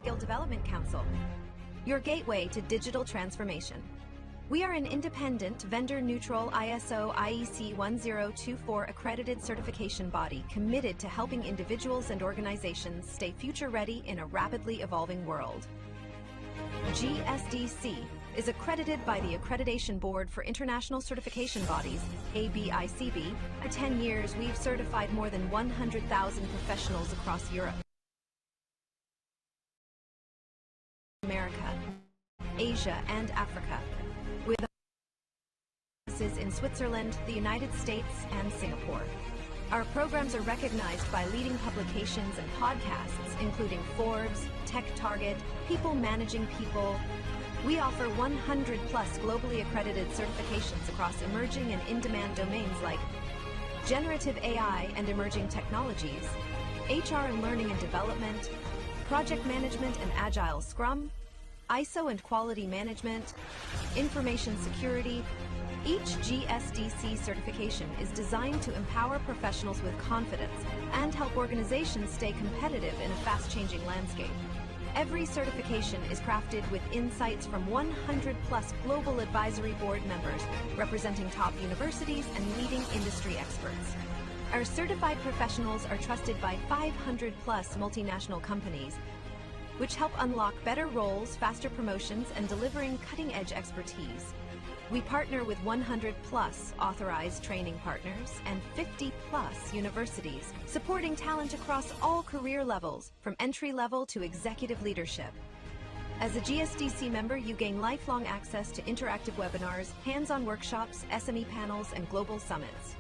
Skill Development Council, your gateway to digital transformation. We are an independent, vendor-neutral ISO IEC 1024 accredited certification body committed to helping individuals and organizations stay future-ready in a rapidly evolving world. GSDC is accredited by the Accreditation Board for International Certification Bodies, ABICB. For 10 years, we've certified more than 100,000 professionals across Europe, America, Asia, and Africa, with offices in Switzerland, the United States, and Singapore. Our programs are recognized by leading publications and podcasts, including Forbes, Tech Target, People Managing People. We offer 100-plus globally accredited certifications across emerging and in-demand domains like Generative AI and Emerging Technologies, HR and Learning and Development, Project Management and Agile Scrum, ISO and Quality Management, Information Security. Each GSDC certification is designed to empower professionals with confidence and help organizations stay competitive in a fast-changing landscape. Every certification is crafted with insights from 100-plus global advisory board members representing top universities and leading industry experts. Our certified professionals are trusted by 500-plus multinational companies, which help unlock better roles, faster promotions, and delivering cutting-edge expertise. We partner with 100-plus authorized training partners and 50-plus universities, supporting talent across all career levels, from entry-level to executive leadership. As a GSDC member, you gain lifelong access to interactive webinars, hands-on workshops, SME panels, and global summits.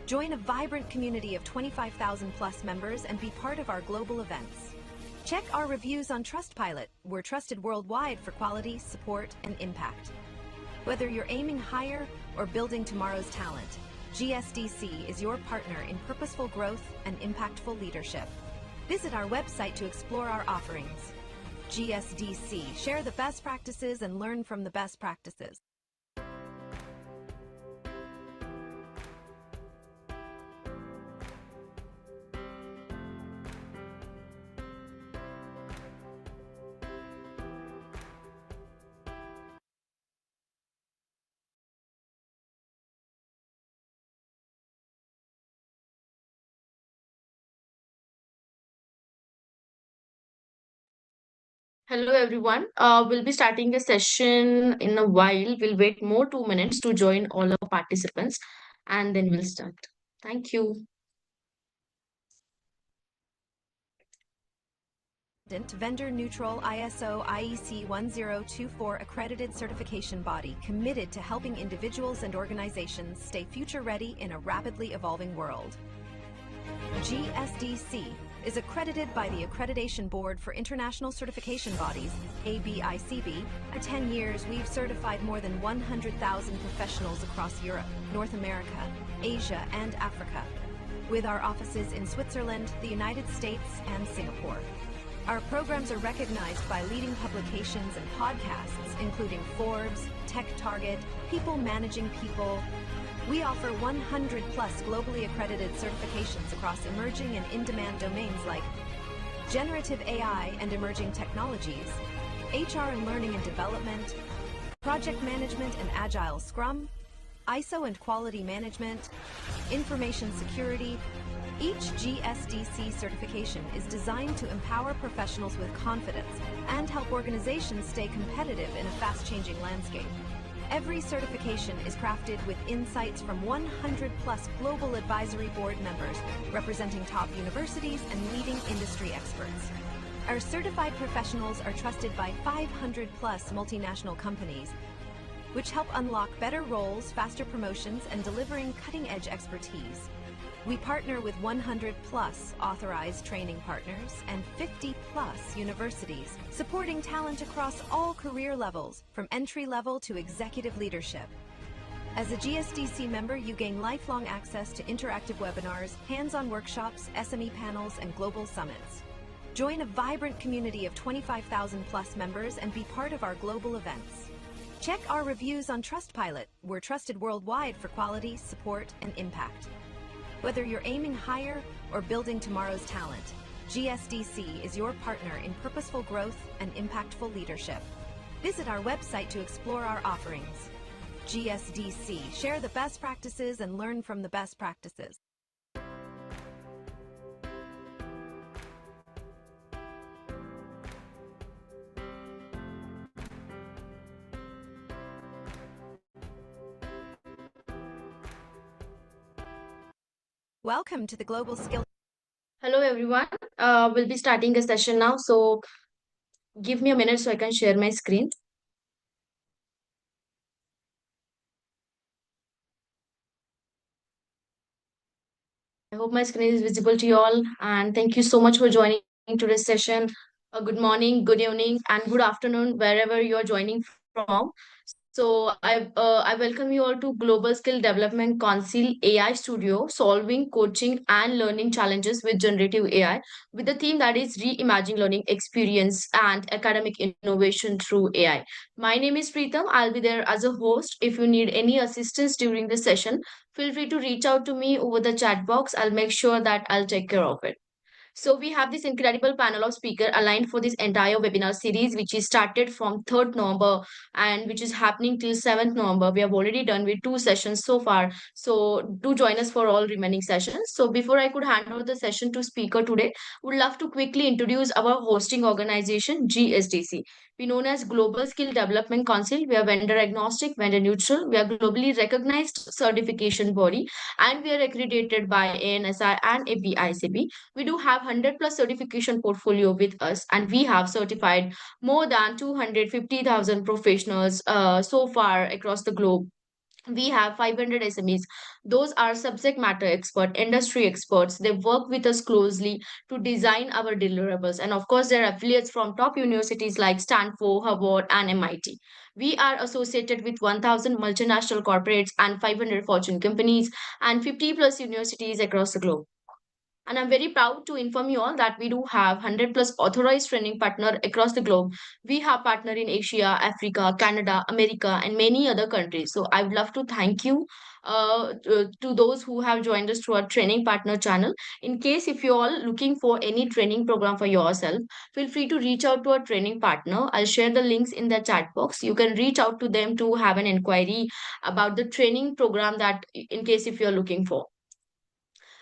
Join a vibrant community of 25,000-plus members and be part of our global events. Check our reviews on Trustpilot. We're trusted worldwide for quality, support, and impact. Whether you're aiming higher or building tomorrow's talent, GSDC is your partner in purposeful growth and impactful leadership. Visit our website to explore our offerings. GSDC, share the best practices and learn from the best practices. Hello everyone. We'll be starting the session in a while. We'll wait more 2 minutes to join all our participants and then we'll start. Thank you. Vendor-neutral ISO IEC 1024 accredited certification body committed to helping individuals and organizations stay future-ready in a rapidly evolving world. GSDC is accredited by the Accreditation Board for International Certification Bodies, ABICB. For 10 years, we've certified more than 100,000 professionals across Europe, North America, Asia, and Africa, with our offices in Switzerland, the United States, and Singapore. Our programs are recognized by leading publications and podcasts, including Forbes, Tech Target, People Managing People. We offer 100-plus globally accredited certifications across emerging and in-demand domains like Generative AI and Emerging Technologies, HR and Learning and Development, Project Management and Agile Scrum, ISO and Quality Management, Information Security. Each GSDC certification is designed to empower professionals with confidence and help organizations stay competitive in a fast-changing landscape. Every certification is crafted with insights from 100-plus global advisory board members representing top universities and leading industry experts. Our certified professionals are trusted by 500-plus multinational companies, which help unlock better roles, faster promotions, and delivering cutting-edge expertise. We partner with 100-plus authorized training partners and 50-plus universities, supporting talent across all career levels, from entry-level to executive leadership. As a GSDC member, you gain lifelong access to interactive webinars, hands-on workshops, SME panels, and global summits. Join a vibrant community of 25,000-plus members and be part of our global events. Check our reviews on Trustpilot. We're trusted worldwide for quality, support, and impact. Whether you're aiming higher or building tomorrow's talent, GSDC is your partner in purposeful growth and impactful leadership. Visit our website to explore our offerings. GSDC, share the best practices and learn from the best practices. Welcome to the Global Skill. Hello, everyone. We'll be starting a session now. So give me a minute so I can share my screen. I hope my screen is visible to you all. And thank you so much for joining today's session. Good morning, good evening, and good afternoon, wherever you are joining from. So I welcome you all to Global Skill Development Council AI Studio, solving coaching and learning challenges with generative AI, with the theme that is reimagining learning experience and academic innovation through AI. My name is Preetham. I'll be there as a host. If you need any assistance during the session, feel free to reach out to me over the chat box. I'll make sure that I'll take care of it. So we have this incredible panel of speakers aligned for this entire webinar series, which is started from 3rd November and which is happening till 7th November. We have already done with 2 sessions so far. So do join us for all remaining sessions. So before I could hand over the session to speaker today, would love to quickly introduce our hosting organization, GSDC. We known as Global Skill Development Council. We are vendor agnostic, vendor neutral. We are globally recognized certification body, and we are accredited by ANSI and APICB. We do have 100 plus certification portfolio with us, and we have certified more than 250,000 professionals so far across the globe. We have 500 SMEs. Those are subject matter expert, industry experts. They work with us closely to design our deliverables. And of course, they're affiliates from top universities like Stanford, Harvard, and MIT. We are associated with 1,000 multinational corporates and 500 Fortune companies and 50 plus universities across the globe. And I'm very proud to inform you all that we do have 100 plus authorized training partner across the globe. We have partner in Asia, Africa, Canada, America, and many other countries. So I would love to thank you to those who have joined us through our training partner channel. In case if you're all looking for any training program for yourself, feel free to reach out to our training partner. I'll share the links in the chat box. You can reach out to them to have an inquiry about the training program that in case if you're looking for.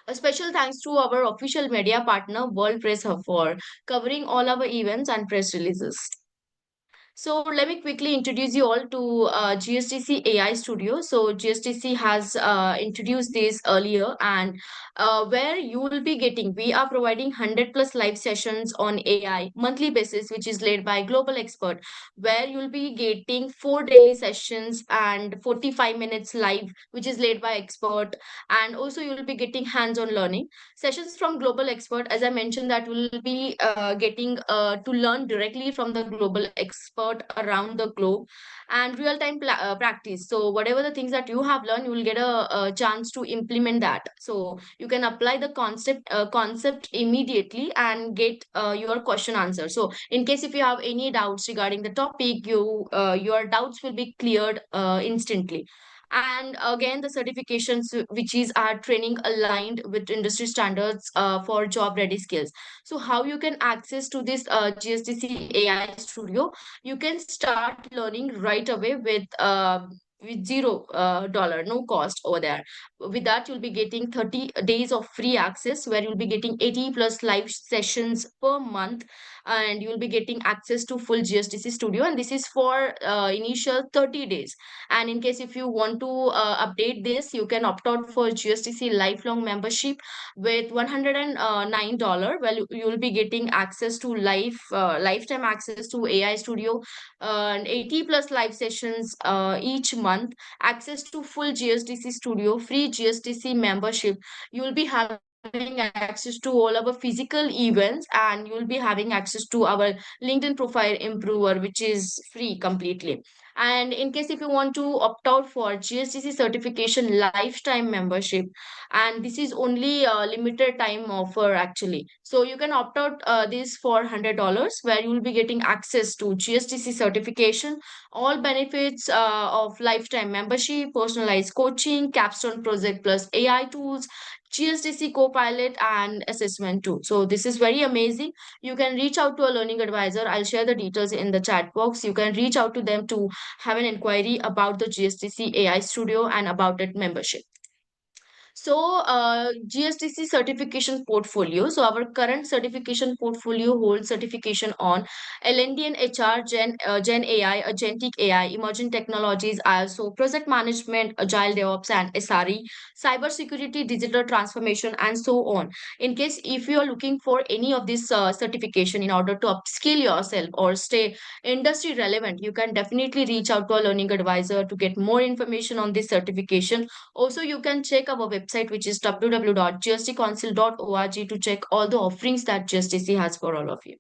A special thanks to our official media partner, World Press Hub, for covering all our events and press releases. So let me quickly introduce you all to GSDC AI Studio. So GSDC has introduced this earlier, and where you will be getting, we are providing 100 plus live sessions on AI monthly basis, which is led by global expert, where you'll be getting 4 daily sessions and 45 minutes live, which is led by expert, and also you will be getting hands-on learning sessions from global expert. As I mentioned, that will be getting to learn directly from the global expert around the globe, and real-time practice. So whatever the things that you have learned, you will get a chance to implement that. So you can apply the concept immediately and get your question answered. So in case if you have any doubts regarding the topic, your doubts will be cleared instantly. And again, the certifications, which is our training aligned with industry standards for job ready skills. So how you can access to this GSDC AI Studio? You can start learning right away with $0, no cost over there. With that, you'll be getting 30 days of free access, where you'll be getting 80 plus live sessions per month, and you'll be getting access to full GSDC Studio. And this is for initial 30 days. And in case if you want to update this, you can opt out for GSTC lifelong membership with $109. Well, you will be getting access to lifetime access to AI Studio, and 80 plus live sessions each month, access to full GSTC Studio, free GSTC membership. You will be having access to all our physical events, and you will be having access to our LinkedIn profile improver, which is free completely. And in case if you want to opt out for GSTC certification lifetime membership, and this is only a limited time offer actually. So you can opt out this for $100, where you will be getting access to GSTC certification, all benefits of lifetime membership, personalized coaching, capstone project plus AI tools, GSDC Copilot, and assessment too. So this is very amazing. You can reach out to a learning advisor. I'll share the details in the chat box. You can reach out to them to have an inquiry about the GSDC AI Studio and about it membership. So, GSTC certification portfolio. So, our current certification portfolio holds certification on LND and HR, Gen AI, Agentic AI, emerging technologies, also project management, agile DevOps, and SRE, cybersecurity, digital transformation, and so on. In case if you are looking for any of this certification in order to upskill yourself or stay industry relevant, you can definitely reach out to a learning advisor to get more information on this certification. Also, you can check our website, which is www.gsdcouncil.org, to check all the offerings that GSTC has for all of you.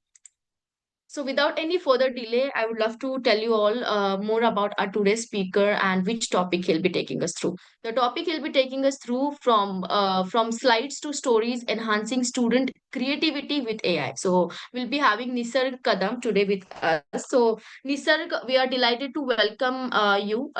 So, without any further delay, I would love to tell you all more about our today's speaker and which topic he'll be taking us through. The topic he'll be taking us through from slides to stories, enhancing student creativity with AI. So, we'll be having Nisarg Kadam today with us. So, Nisarg, we are delighted to welcome you.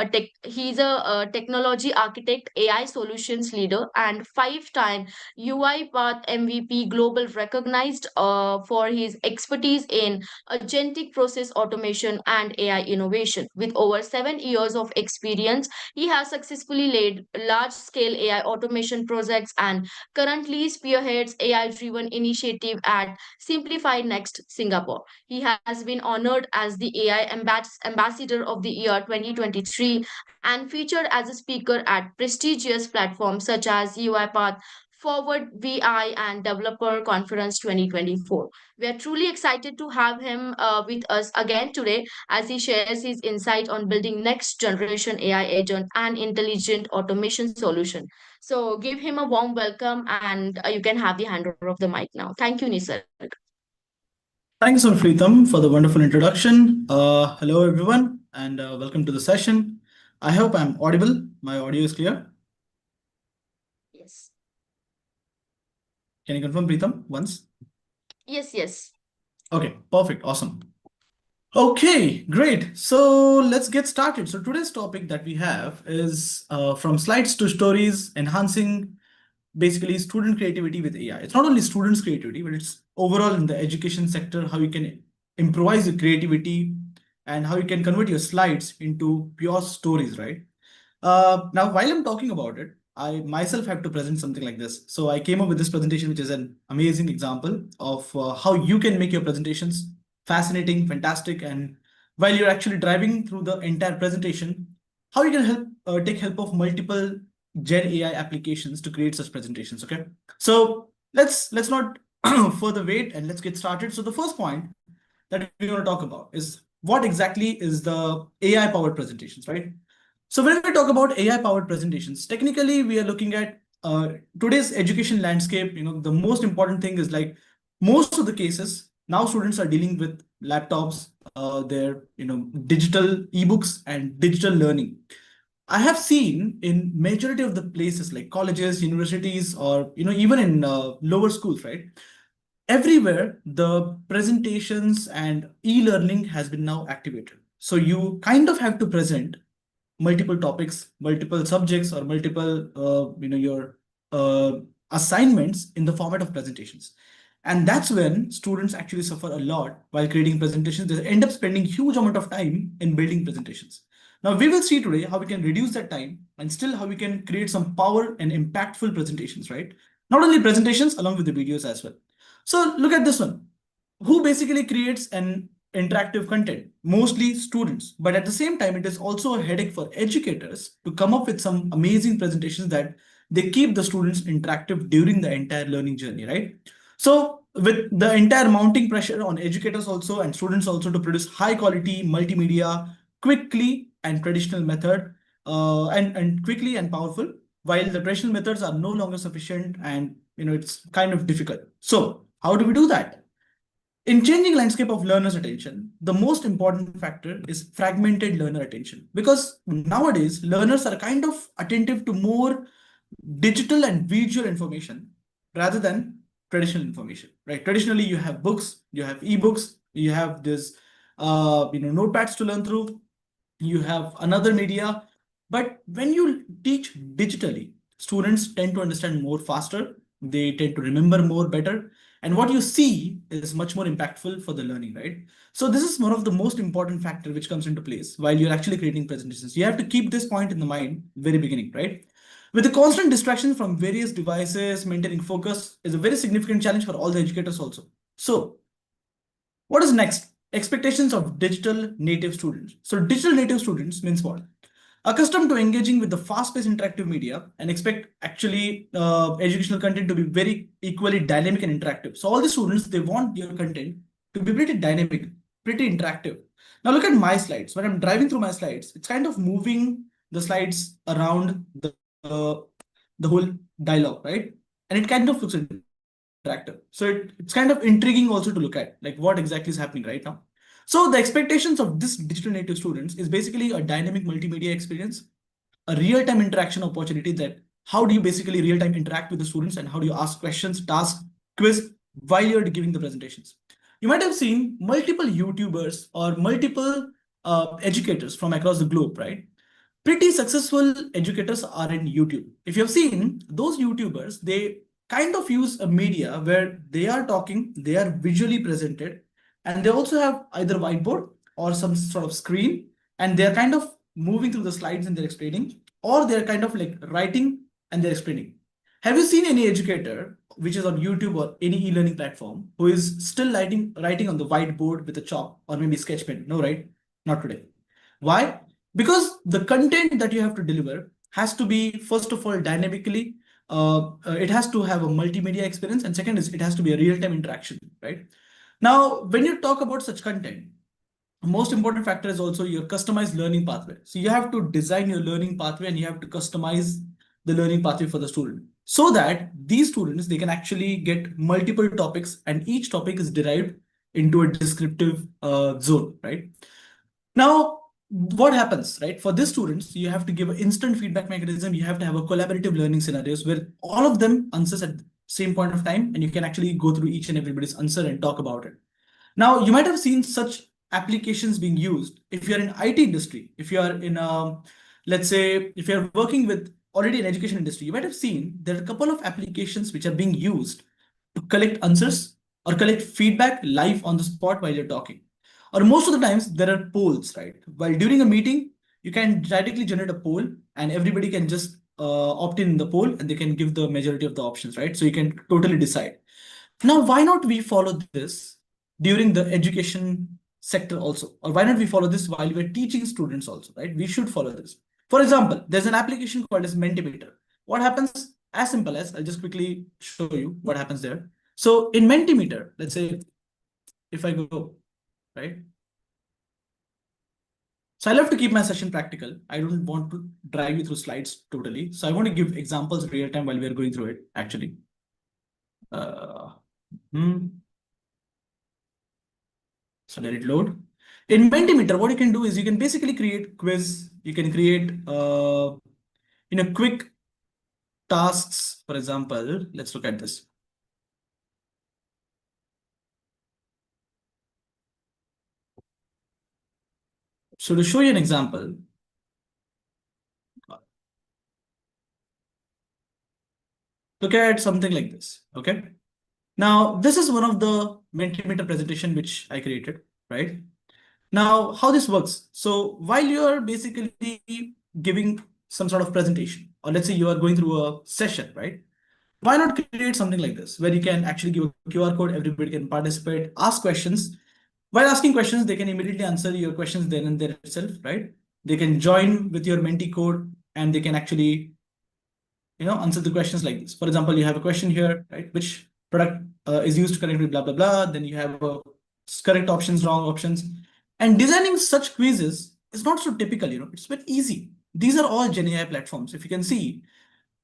He's a technology architect, AI solutions leader, and five-time UiPath MVP Global recognized for his expertise in agentic process automation, and AI innovation. With over 7 years of experience, he has successfully led large scale AI automation projects and currently spearheads AI driven initiative at Simplify Next Singapore. He has been honored as the AI Ambassador of the Year 2023 and featured as a speaker at prestigious platforms such as UiPath, Forward VI, and Developer Conference 2024. We are truly excited to have him with us again today as he shares his insight on building next generation AI agent and intelligent automation solution. So give him a warm welcome and you can have the handover of the mic now. Thank you, Nisarg. Thanks, so Preetham, for the wonderful introduction. Hello, everyone, and welcome to the session. I hope I'm audible. My audio is clear. Yes. Can you confirm, Preetham, once? Yes. Okay, perfect. Awesome. Okay, great. So let's get started. So today's topic that we have is from slides to stories, enhancing basically student creativity with AI. It's not only students' creativity, but it's overall in the education sector, how you can improvise your creativity and how you can convert your slides into pure stories, right? Now, while I'm talking about it, I myself have to present something like this. So I came up with this presentation, which is an amazing example of how you can make your presentations fascinating, fantastic, and while you're actually driving through the entire presentation, how you can help take help of multiple Gen AI applications to create such presentations. Okay, so let's not further wait and let's get started. So the first point that we're going to talk about is what exactly is the AI powered presentations, right? So when we talk about AI powered presentations, technically we are looking at today's education landscape. The most important thing is like most of the cases now students are dealing with laptops, their digital ebooks and digital learning. I have seen in majority of the places like colleges, universities, or even in lower schools, right? Everywhere the presentations and e-learning has been now activated. So you kind of have to present multiple topics, multiple subjects, or multiple your assignments in the format of presentations. And that's when students actually suffer a lot while creating presentations. They end up spending huge amount of time in building presentations. Now we will see today how we can reduce that time and still how we can create some power and impactful presentations, right? Not only presentations, along with the videos as well. So look at this one. Who basically creates an interactive content? Mostly students. But at the same time, it is also a headache for educators to come up with some amazing presentations that they keep the students interactive during the entire learning journey, right? So with the entire mounting pressure on educators also and students also to produce high quality multimedia quickly and traditional method and quickly and powerful, while the traditional methods are no longer sufficient and it's kind of difficult. So how do we do that? In changing landscape of learners' attention, the most important factor is fragmented learner attention because nowadays learners are kind of attentive to more digital and visual information rather than traditional information, right? Traditionally, you have books, you have ebooks, you have this, notepads to learn through, you have another media. But when you teach digitally, Students tend to understand more faster, they tend to remember more better, and what you see is much more impactful for the learning, right? So this is one of the most important factor which comes into place while you're actually creating presentations. You have to keep this point in the mind very beginning, right? With the constant distraction from various devices, maintaining focus is a very significant challenge for all the educators also. So what is next? Expectations of digital native students. So digital native students means what? Accustomed to engaging with the fast-paced interactive media and expect actually educational content to be very equally dynamic and interactive. So all the students, they want your content to be pretty dynamic, pretty interactive. Now look at my slides. When I'm driving through my slides, it's kind of moving the slides around uh, the whole dialogue, right? And it kind of looks interactive. So it's kind of intriguing also to look at, like what exactly is happening right now. So the expectations of this digital native students is basically a dynamic multimedia experience, a real-time interaction opportunity, that how do you basically real-time interact with the students and how do you ask questions, task, quiz while you're giving the presentations. You might have seen multiple YouTubers or multiple educators from across the globe, right? Pretty successful educators are in YouTube. If you've seen those YouTubers, they kind of use a media where they are talking, they are visually presented, and they also have either whiteboard or some sort of screen, and they're kind of moving through the slides and they're explaining, or they're kind of like writing and they're explaining. Have you seen any educator which is on YouTube or any e-learning platform who is still writing on the whiteboard with a chalk or maybe sketch pen? No, right? Not today. Why? Because the content that you have to deliver has to be, first of all, dynamically, it has to have a multimedia experience, and second is it has to be a real-time interaction, right? Now, when you talk about such content, most important factor is also your customized learning pathway. So you have to design your learning pathway and you have to customize the learning pathway for the student so that these students, they can actually get multiple topics and each topic is derived into a descriptive zone, right? Now, what happens, right? For these students, you have to give an instant feedback mechanism. You have to have a collaborative learning scenarios where all of them answers at the same point of time, and you can actually go through each and everybody's answer and talk about it. Now, you might have seen such applications being used if you're in IT industry, if you are in let's say, if you're working with already in education industry, you might have seen there are a couple of applications which are being used to collect answers or collect feedback live on the spot while you're talking. Or most of the times there are polls, right? While during a meeting, you can directly generate a poll and everybody can just opt in the poll and they can give the majority of the options, right? So you can totally decide. Now, why not we follow this during the education sector also? Or why not we follow this while we're teaching students also, right? We should follow this. For example, there's an application called as Mentimeter. What happens, as simple as, I'll just quickly show you what happens there. So in Mentimeter, let's say if I go, right? So I love to keep my session practical. I don't want to drive you through slides totally. So I want to give examples real time while we are going through it, actually. Uh, hmm. So let it load. In Mentimeter, what you can do is you can basically create quiz. You can create quick tasks. For example, let's look at this. So to show you an example, look at something like this. Okay. Now this is one of the Mentimeter presentation which I created, right? Now, how this works. So while you are basically giving some sort of presentation, or let's say you are going through a session, right? Why not create something like this where you can actually give a QR code, everybody can participate, ask questions. While asking questions, they can immediately answer your questions then and there itself, right? They can join with your Menti code and they can actually answer the questions like this. For example, you have a question here, right? Which product is used to connect with blah, blah, blah. Then you have correct options, wrong options. And designing such quizzes is not so typical, it's very easy. These are all Gen AI platforms. If you can see,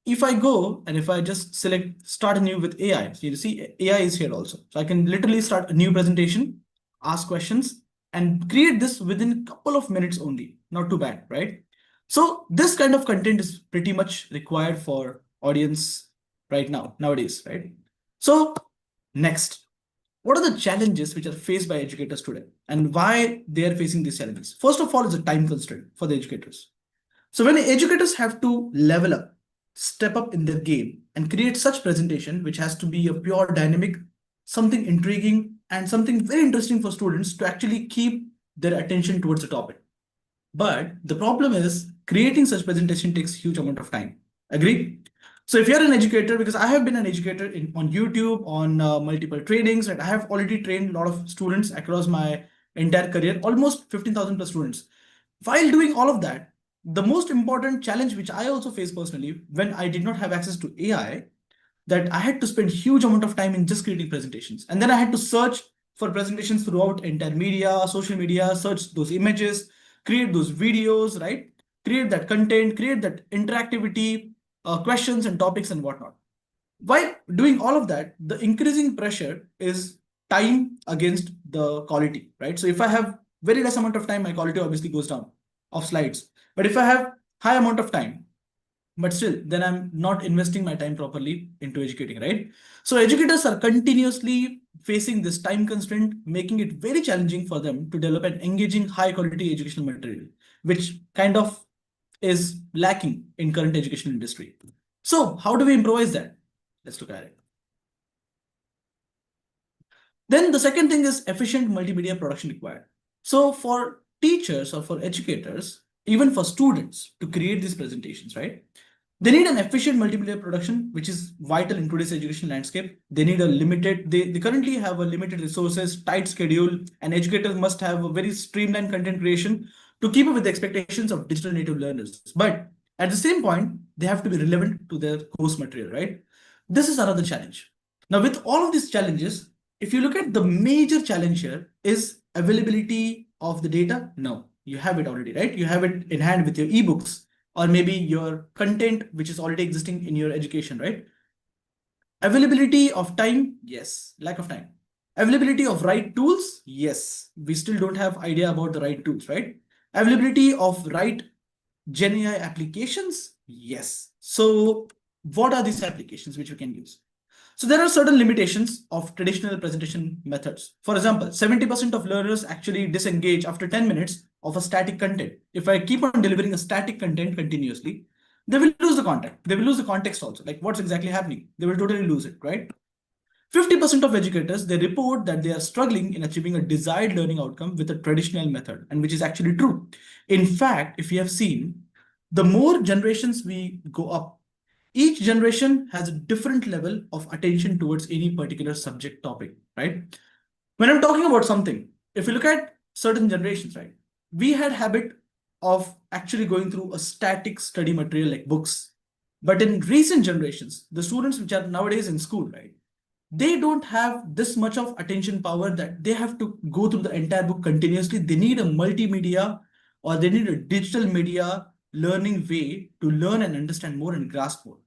if I go and if I just select start a new with AI, so you see AI is here also. So I can literally start a new presentation, ask questions, and create this within a couple of minutes only. Not too bad, right? So this kind of content is pretty much required for audience right now, nowadays, right? So next, what are the challenges which are faced by educators today and why they are facing these challenges? First of all, is a time constraint for the educators. So when educators have to level up, step up in their game and create such presentation, which has to be a pure dynamic, something intriguing, and something very interesting for students to actually keep their attention towards the topic. But the problem is creating such presentation takes huge amount of time. Agree? So if you're an educator, because I have been an educator on YouTube, on multiple trainings, and I have already trained a lot of students across my entire career, almost 15,000 plus students. While doing all of that, the most important challenge which I also faced personally when I did not have access to AI, that I had to spend huge amount of time in just creating presentations. And then I had to search for presentations throughout entire media, social media, search those images, create those videos, right? Create that content, create that interactivity, questions and topics and whatnot. While doing all of that, the increasing pressure is time against the quality, right? So if I have very less amount of time, my quality obviously goes down of slides. But if I have high amount of time, but still, then I'm not investing my time properly into educating, right? So educators are continuously facing this time constraint, making it very challenging for them to develop an engaging, high quality educational material, which kind of is lacking in current education industry. So how do we improvise that? Let's look at it. Then the second thing is efficient multimedia production required. So for teachers or for educators, even for students to create these presentations, right? They need an efficient multimedia production, which is vital in today's education landscape. They need a limited, they currently have a limited resources, tight schedule, and educators must have a very streamlined content creation to keep up with the expectations of digital native learners. But at the same point, they have to be relevant to their course material, right? This is another challenge. Now, with all of these challenges, if you look at the major challenge here is availability of the data. No, you have it already, right? You have it in hand with your ebooks or maybe your content which is already existing in your education, right? Availability of time, yes. Lack of time. Availability of right tools, yes. We still don't have idea about the right tools, right? Availability of right Gen AI applications, yes. So what are these applications which we can use? So there are certain limitations of traditional presentation methods. For example, 70% of learners actually disengage after 10 minutes of a static content. If I keep on delivering a static content continuously, they will lose the context. They will lose the context also, like what's exactly happening. They will totally lose it, right? 50% of educators, they report that they are struggling in achieving a desired learning outcome with a traditional method, and which is actually true. In fact, if you have seen, the more generations we go up, each generation has a different level of attention towards any particular subject topic, right? When I'm talking about something, if you look at certain generations, right, we had habit of actually going through a static study material like books. But in recent generations, the students which are nowadays in school, right, they don't have this much of attention power that they have to go through the entire book continuously. They need a multimedia or they need a digital media learning way to learn and understand more and grasp more,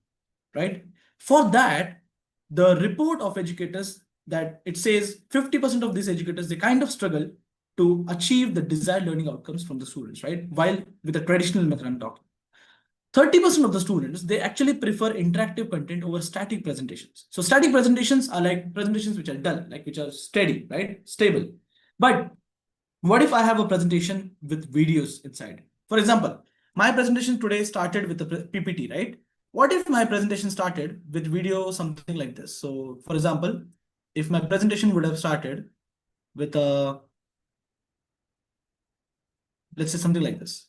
right? For that, the report of educators that it says 50% of these educators, they kind of struggle to achieve the desired learning outcomes from the students, right? While with the traditional method I'm talking. 30% of the students, they actually prefer interactive content over static presentations. So static presentations are like presentations which are dull, like which are steady, right? Stable. But what if I have a presentation with videos inside? For example, my presentation today started with the PPT, right? What if my presentation started with video, something like this? So for example, if my presentation would have started with a, let's say something like this.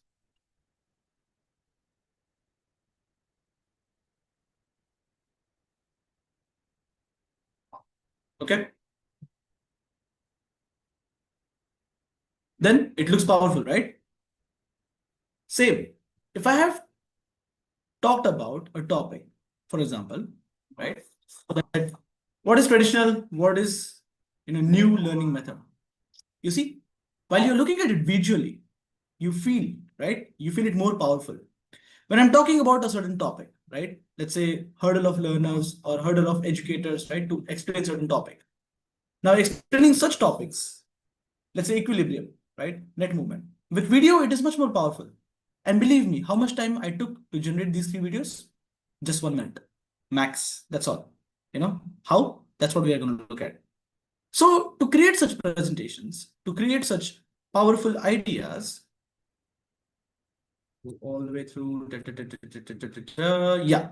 Okay. Then it looks powerful, right? Same. If I have talked about a topic, for example, right? So that what is traditional, what is new learning method. You see, while you're looking at it visually, you feel, right? You feel it more powerful. When I'm talking about a certain topic, right? Let's say hurdle of learners or hurdle of educators, right? To explain certain topic. Now explaining such topics, let's say equilibrium, right? Net movement. With video, it is much more powerful. And believe me, how much time I took to generate these three videos? Just 1 minute, max. That's all. How? That's what we are going to look at. So to create such presentations, to create such powerful ideas, go all the way through. Yeah.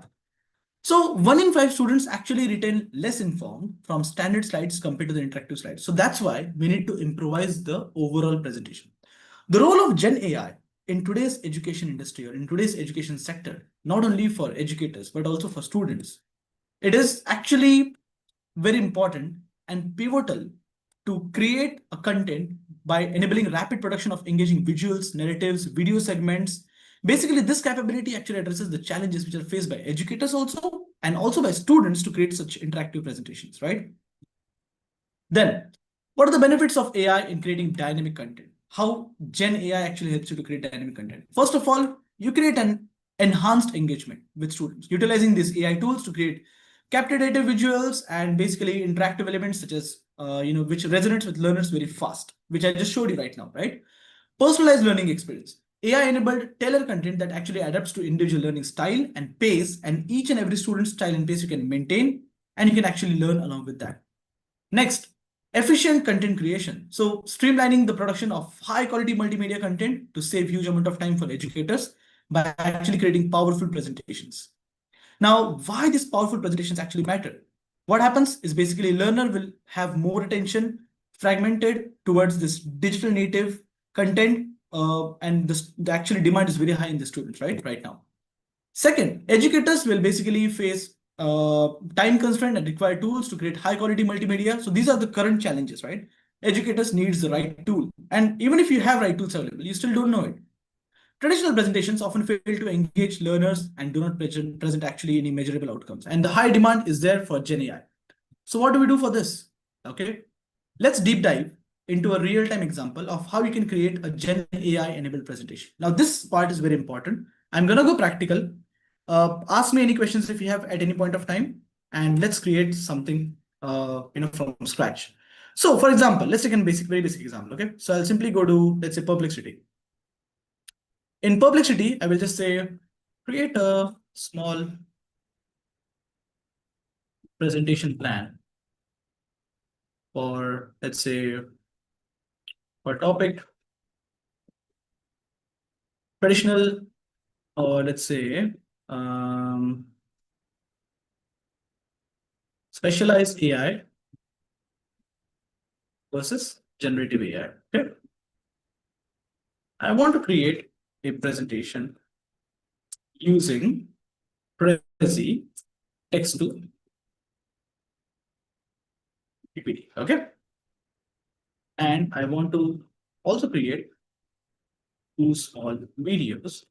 So 1 in 5 students actually retain less informed from standard slides compared to the interactive slides. So that's why we need to improvise the overall presentation. The role of Gen AI in today's education industry or in today's education sector, not only for educators, but also for students, it is actually very important and pivotal to create a content by enabling rapid production of engaging visuals, narratives, video segments. Basically, this capability actually addresses the challenges which are faced by educators also and also by students to create such interactive presentations, right? Then, what are the benefits of AI in creating dynamic content? How Gen AI actually helps you to create dynamic content? First of all, you create an enhanced engagement with students, utilizing these AI tools to create captivative visuals and basically interactive elements such as, which resonates with learners very fast, which I just showed you right now, right? Personalized learning experience. AI-enabled tailored content that actually adapts to individual learning style and pace, and each and every student's style and pace you can maintain, and you can actually learn along with that. Next, efficient content creation. So streamlining the production of high quality multimedia content to save huge amount of time for educators by actually creating powerful presentations. Now, why these powerful presentations actually matter? What happens is basically learner will have more attention fragmented towards this digital native content, and this the actually demand is very high in the students, right now. Second, educators will basically face time constraint and require tools to create high quality multimedia. So these are the current challenges, right? Educators needs the right tool. And even if you have right tools available, you still don't know it. Traditional presentations often fail to engage learners and do not present actually any measurable outcomes. And the high demand is there for Gen AI. So what do we do for this? Okay, let's deep dive into a real-time example of how you can create a Gen AI enabled presentation. Now this part is very important. I'm gonna go practical. Ask me any questions if you have at any point of time, and let's create something from scratch. So for example, let's take a very basic example. Okay, so I'll simply go to, let's say, perplexity. In perplexity, I will just say create a small presentation plan for, let's say, for topic traditional, or let's say um, specialized AI versus generative AI. Okay, I want to create a presentation using Prezi text to PPT. Okay, and I want to also create 2 small videos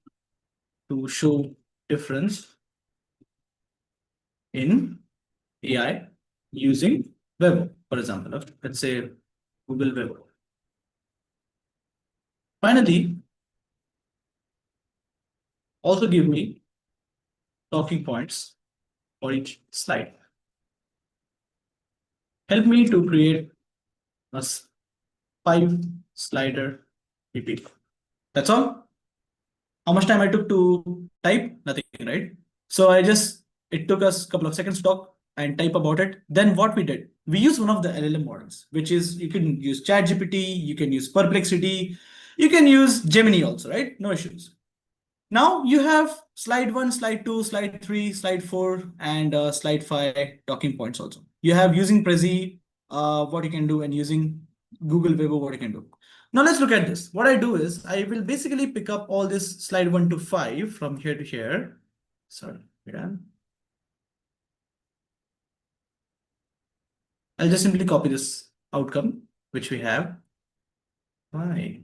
to show difference in AI using web, for example, let's say Google Web. Finally, also give me talking points for each slide. Help me to create a 5 slider PPT. That's all. How much time I took to type? Nothing, right? So it took us a couple of seconds to talk and type about it. Then what we did, we used one of the LLM models, which is, you can use ChatGPT, you can use Perplexity, you can use Gemini also, right? No issues. Now you have slide 1, slide 2, slide 3, slide 4, and slide 5 talking points also. You have using Prezi, what you can do, and using Google Web, what you can do. Now let's look at this. What I do is I will basically pick up all this slide 1 to 5 from here to here. Sorry, yeah. I'll just simply copy this outcome, which we have. Why?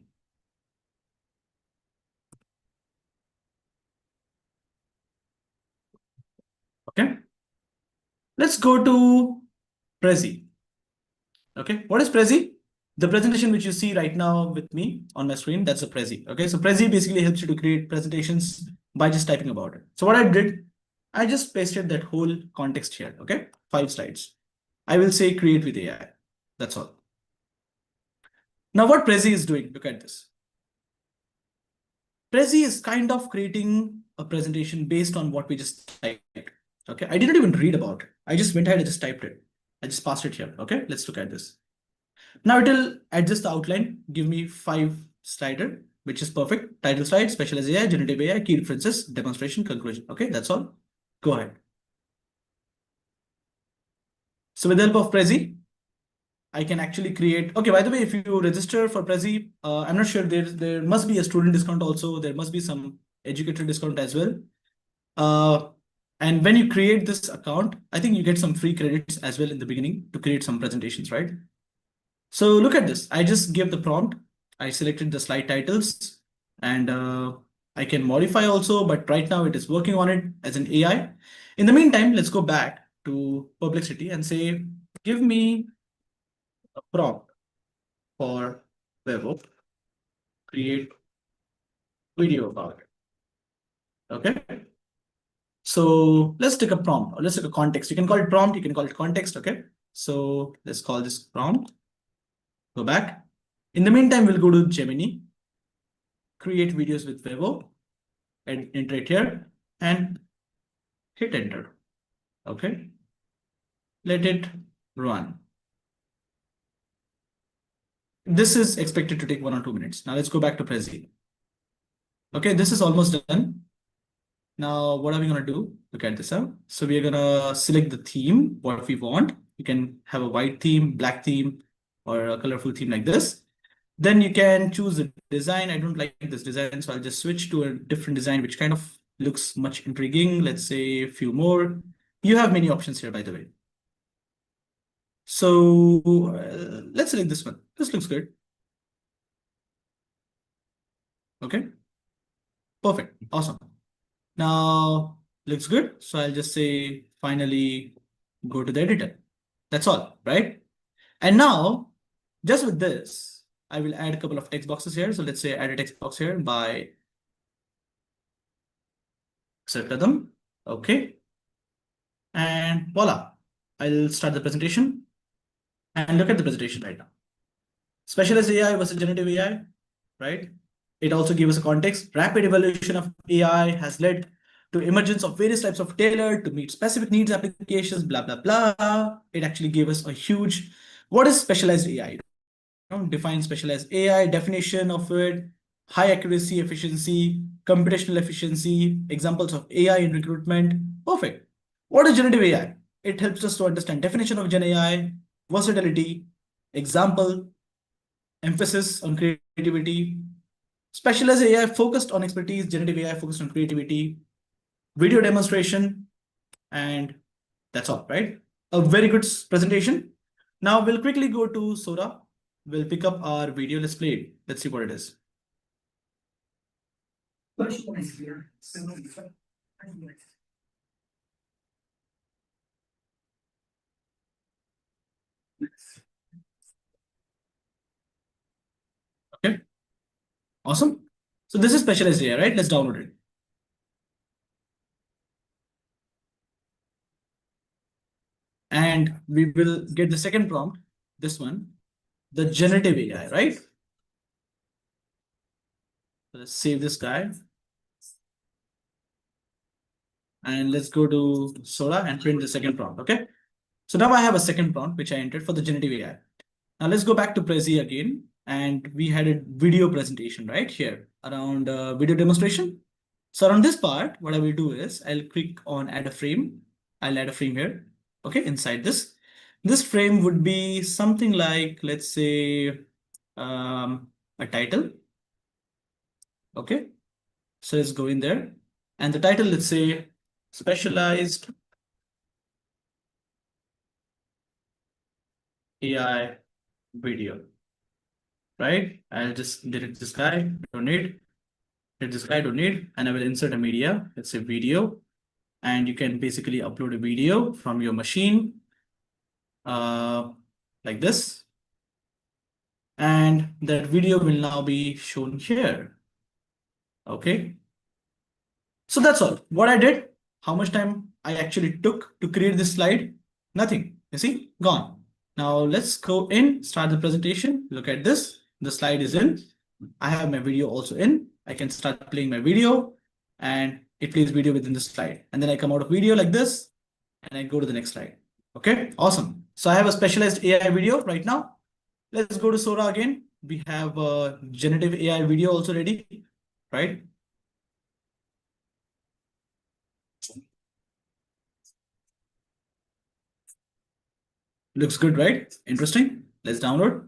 Okay. Let's go to Prezi. Okay, what is Prezi? The presentation which you see right now with me on my screen, that's a Prezi. Okay, so Prezi basically helps you to create presentations by just typing about it. So what I did, I just pasted that whole context here. Okay, 5 slides. I will say create with AI. That's all. Now what Prezi is doing, look at this. Prezi is kind of creating a presentation based on what we just typed. Okay, I didn't even read about it. I just went ahead and just typed it. I just passed it here. Okay, let's look at this. Now it will adjust the outline, give me 5 slider, which is perfect. Title slide, specialized AI, generative AI, key references, demonstration, conclusion. Okay, that's all. Go ahead. So with the help of Prezi, I can actually create. Okay, by the way, if you register for Prezi, I'm not sure there must be a student discount also. There must be some educator discount as well. Uh, and when you create this account, I think you get some free credits as well in the beginning to create some presentations, right? So look at this. I just gave the prompt. I selected the slide titles and I can modify also, but right now it is working on it as an AI. In the meantime, let's go back to Perplexity and say, give me a prompt for Vevo, create video about it. Okay. So let's take a prompt or let's take a context. You can call it prompt, you can call it context. Okay. So let's call this prompt. Go back. In the meantime, we'll go to Gemini, create videos with Vevo, and enter it here and hit enter. Okay. Let it run. This is expected to take 1 or 2 minutes. Now let's go back to Prezi. Okay, this is almost done. Now, what are we going to do? Look at this out. So we are going to select the theme, what we want. You can have a white theme, black theme, or a colorful theme like this. Then you can choose the design. I don't like this design, so I'll just switch to a different design, which kind of looks much intriguing. Let's say a few more. You have many options here, by the way. So let's select this one. This looks good. Okay, perfect, awesome. Now looks good. So I'll just say finally go to the editor. That's all, right? And now just with this, I will add a couple of text boxes here. So let's say add a text box here by Sarkadam. Okay. And voila, I'll start the presentation and look at the presentation right now. Specialized AI versus generative AI, right? It also gives us a context. Rapid evolution of AI has led to emergence of various types of tailored to meet specific needs applications, blah, blah, blah. It actually gave us a huge, what is specialized AI? Define specialized AI, definition of it, high accuracy, efficiency, computational efficiency, examples of AI in recruitment. Perfect. What is generative AI? It helps us to understand definition of Gen AI, versatility, example, emphasis on creativity, specialized AI focused on expertise, generative AI focused on creativity, video demonstration, and that's all, right? A very good presentation. Now we'll quickly go to Sora. We'll pick up our video. Let's play it. Let's see what it is. Okay, awesome. So this is specialized AI, right? Let's download it. And we will get the second prompt, this one, the generative AI, right? Let's save this guy. And let's go to Sora and print the second prompt, okay? So now I have a second prompt, which I entered for the generative AI. Now let's go back to Prezi again. And we had a video presentation right here around video demonstration. So around this part, what I will do is I'll click on add a frame. I'll add a frame here. Okay, inside this. This frame would be something like, let's say, a title. Okay, so let's go in there. And the title, let's say, specialized AI video, right? I'll just delete this guy, don't need, delete this guy, don't need, and I will insert a media, let's say video, and you can basically upload a video from your machine like this, and that video will now be shown here. Okay, so that's all. What I did, how much time I actually took to create this slide? Nothing. You see, gone. Now let's go in, start the presentation. Look at this. The slide is in. I have my video also in. I can start playing my video and it plays video within the slide. And then I come out of video like this and I go to the next slide. Okay, awesome. So I have a specialized AI video right now. Let's go to Sora again. We have a generative AI video also ready, right? Looks good, right? Interesting. Let's download.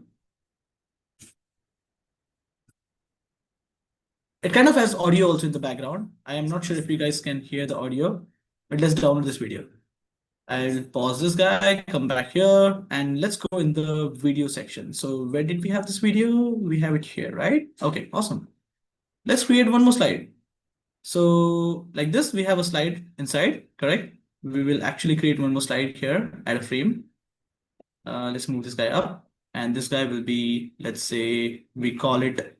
It kind of has audio also in the background. I am not sure if you guys can hear the audio, but let's download this video. I'll pause this guy, come back here, and let's go in the video section. So where did we have this video? We have it here, right? Okay, awesome. Let's create one more slide. So like this, we have a slide inside, correct? We will actually create one more slide here, add a frame. Let's move this guy up. And this guy will be, let's say, we call it,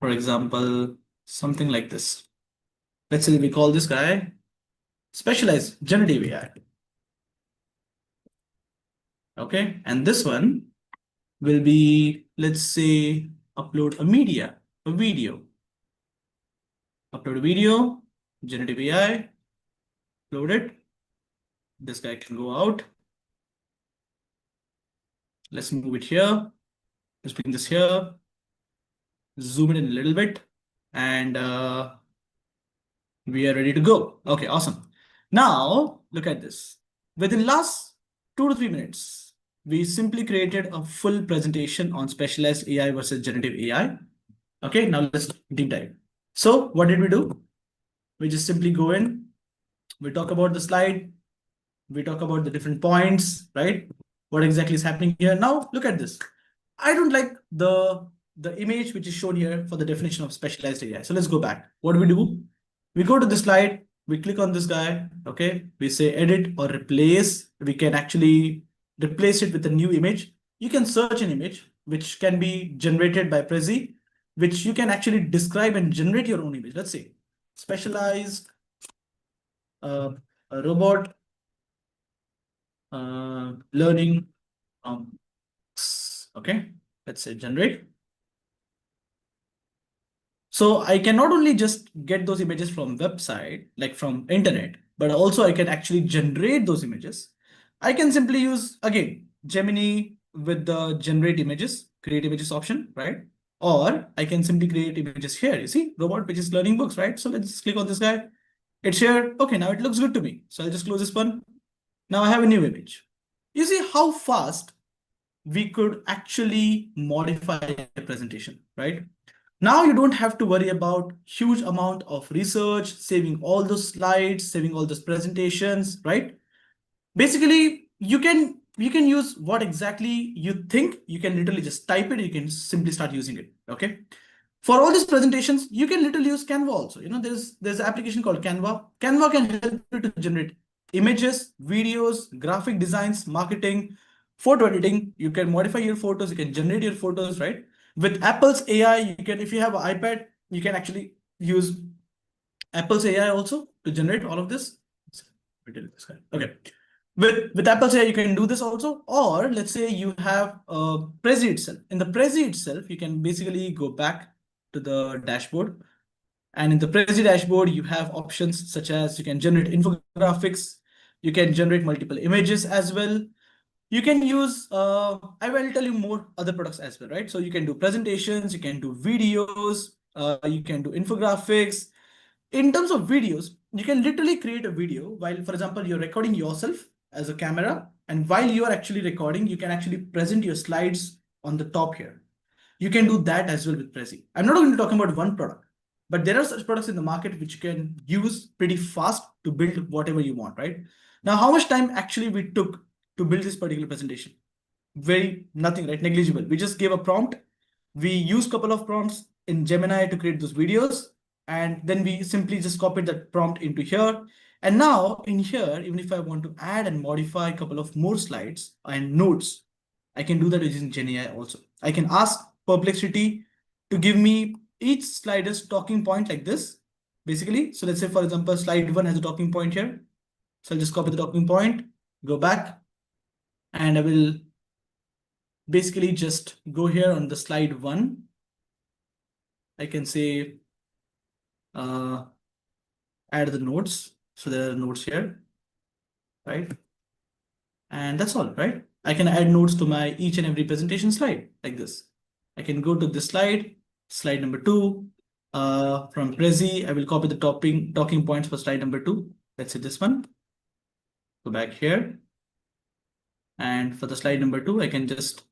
for example, something like this. Let's say we call this guy specialized generative AI. Okay, and this one will be, let's say, upload a media, a video. Upload a video, generative AI, upload it. This guy can go out. Let's move it here. Let's bring this here. Zoom it in a little bit. And we are ready to go. Okay, awesome. Now, look at this. Within last 2 to 3 minutes, we simply created a full presentation on specialized AI versus generative AI. Okay, now let's deep dive. So what did we do? We just simply go in, we talk about the slide, we talk about the different points, right? What exactly is happening here? Now look at this. I don't like the image which is shown here for the definition of specialized AI. So let's go back. What do? We go to the slide, we click on this guy, okay? We say edit or replace. We can actually replace it with a new image. You can search an image which can be generated by Prezi, which you can actually describe and generate your own image. Let's say specialized a robot learning. Okay, let's say generate. So I can not only just get those images from website, like from internet, but also I can actually generate those images. I can simply use, again, Gemini with the generate images, create images option, right? Or I can simply create images here. You see, robot which is learning books, right? So let's click on this guy. It's here. Okay, now it looks good to me. So I'll just close this one. Now I have a new image. You see how fast we could actually modify a presentation, right? Now you don't have to worry about huge amount of research, saving all those slides, saving all those presentations, right? Basically, you can use what exactly you think. You can literally just type it. You can simply start using it. Okay. For all these presentations, you can literally use Canva also. There's an application called Canva. Canva can help you to generate images, videos, graphic designs, marketing, photo editing. You can modify your photos. You can generate your photos, right? With Apple's AI, you can, if you have an iPad, you can actually use Apple's AI also to generate all of this. Okay. With Apple's AI, you can do this also. Or let's say you have Prezi itself. In the Prezi itself, you can basically go back to the dashboard. And in the Prezi dashboard, you have options such as you can generate infographics, you can generate multiple images as well. You can use, I will tell you more other products as well, right? So you can do presentations, you can do videos, you can do infographics. In terms of videos, you can literally create a video while, for example, you're recording yourself as a camera. And while you are actually recording, you can actually present your slides on the top here. You can do that as well with Prezi. I'm not going to talk about one product, but there are such products in the market which you can use pretty fast to build whatever you want, right? Now, how much time actually we took to build this particular presentation? Very nothing, right? Negligible. We just gave a prompt. We used a couple of prompts in Gemini to create those videos. And then we simply just copied that prompt into here. And now in here, even if I want to add and modify a couple of more slides and notes, I can do that using GenAI also. I can ask Perplexity to give me each slider's talking point like this, basically. So let's say, for example, slide 1 has a talking point here. So I'll just copy the talking point, go back, and I will basically just go here on the slide 1. I can say add the notes. So there are notes here, right? And that's all, right? I can add notes to my each and every presentation slide like this. I can go to this slide, slide number 2. From Prezi, I will copy the talking points for slide number 2. Let's say this one. Go back here. And for the slide number 2, I can just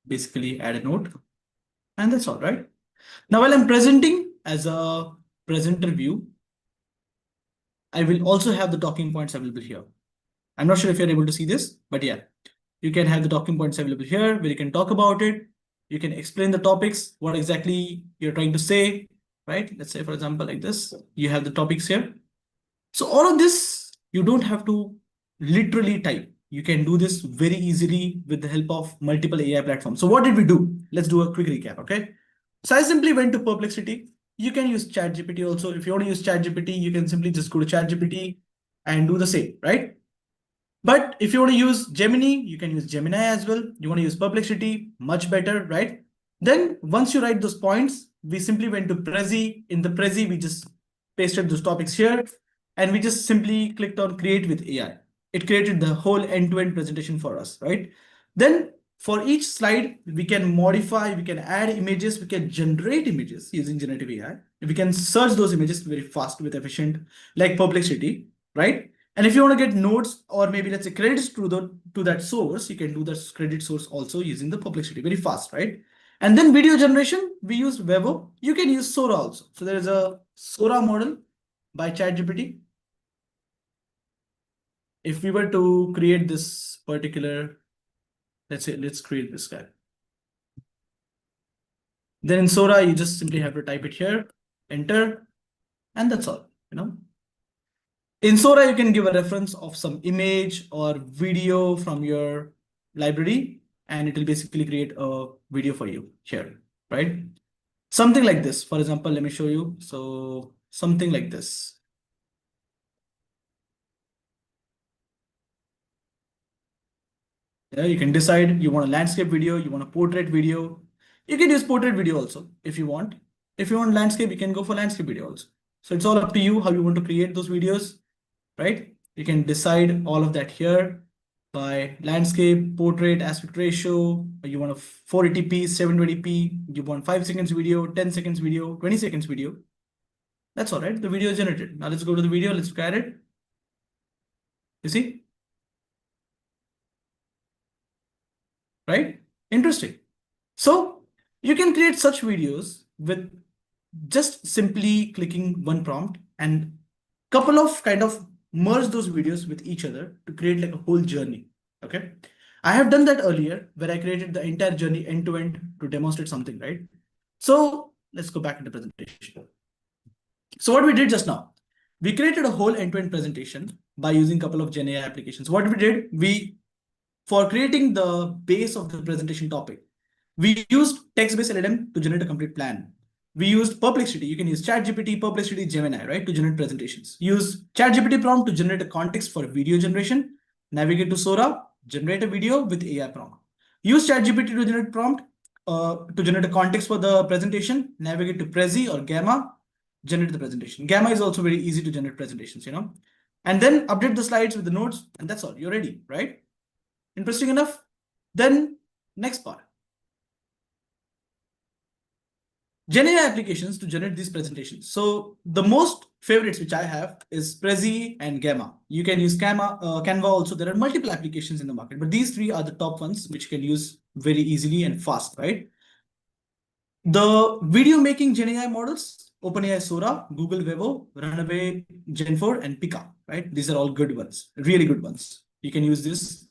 basically add a note. And that's all, right? Now, while I'm presenting as a presenter view, I will also have the talking points available here. I'm not sure if you're able to see this, but yeah, you can have the talking points available here where you can talk about it. You can explain the topics, what exactly you're trying to say, right? Let's say, for example, like this, you have the topics here. So all of this, you don't have to literally type. You can do this very easily with the help of multiple AI platforms. So what did we do? Let's do a quick recap, okay? So I simply went to Perplexity. You can use ChatGPT also. If you want to use ChatGPT, you can simply just go to ChatGPT and do the same, right? But if you want to use Gemini, you can use Gemini as well. You want to use Perplexity, much better, right? Then once you write those points, we simply went to Prezi. In the Prezi, we just pasted those topics here and we just simply clicked on create with AI. It created the whole end-to-end presentation for us, right? Then for each slide, we can modify, we can add images, we can generate images using generative AI. We can search those images very fast with efficient, like Perplexity, right? And if you want to get notes or maybe let's say credits to that source, you can do that credit source also using the Perplexity very fast, right? And then video generation, we use Vevo. You can use Sora also. So there is a Sora model by ChatGPT. If we were to create this particular, let's say, let's create this guy. Then in Sora, you just simply have to type it here, enter, and that's all, you know. In Sora, you can give a reference of some image or video from your library, and it will basically create a video for you here, right? Something like this. For example, let me show you. So something like this. Yeah, you can decide you want a landscape video, you want a portrait video. You can use portrait video also if you want. If you want landscape, you can go for landscape video also. So it's all up to you how you want to create those videos, right? You can decide all of that here by landscape, portrait, aspect ratio. You want a 480p, 720p, you want 5 seconds video, 10 seconds video, 20 seconds video. That's all right. The video is generated. Now let's go to the video. Let's look at it. You see? Right? Interesting. So you can create such videos with just simply clicking one prompt and couple of kind of merge those videos with each other to create like a whole journey. Okay. I have done that earlier where I created the entire journey end to end to demonstrate something, right? So let's go back into presentation. So what we did just now, we created a whole end-to-end presentation by using a couple of Gen AI applications. What we did, for creating the base of the presentation topic, we used text-based LLM to generate a complete plan. We used Perplexity. You can use ChatGPT, Perplexity, Gemini, right, to generate presentations. Use ChatGPT prompt to generate a context for video generation. Navigate to Sora, generate a video with AI prompt. Use ChatGPT to generate prompt to generate a context for the presentation. Navigate to Prezi or Gamma, generate the presentation. Gamma is also very easy to generate presentations, you know. And then update the slides with the notes, and that's all. You're ready, right? Interesting enough. Then next part. Gen AI applications to generate these presentations. So the most favorites which I have is Prezi and Gamma. You can use Canva also. There are multiple applications in the market, but these three are the top ones which you can use very easily and fast, right? The video making Gen AI models, OpenAI Sora, Google Vevo, Runaway Gen 4, and Pika, right? These are all good ones, really good ones. You can use this.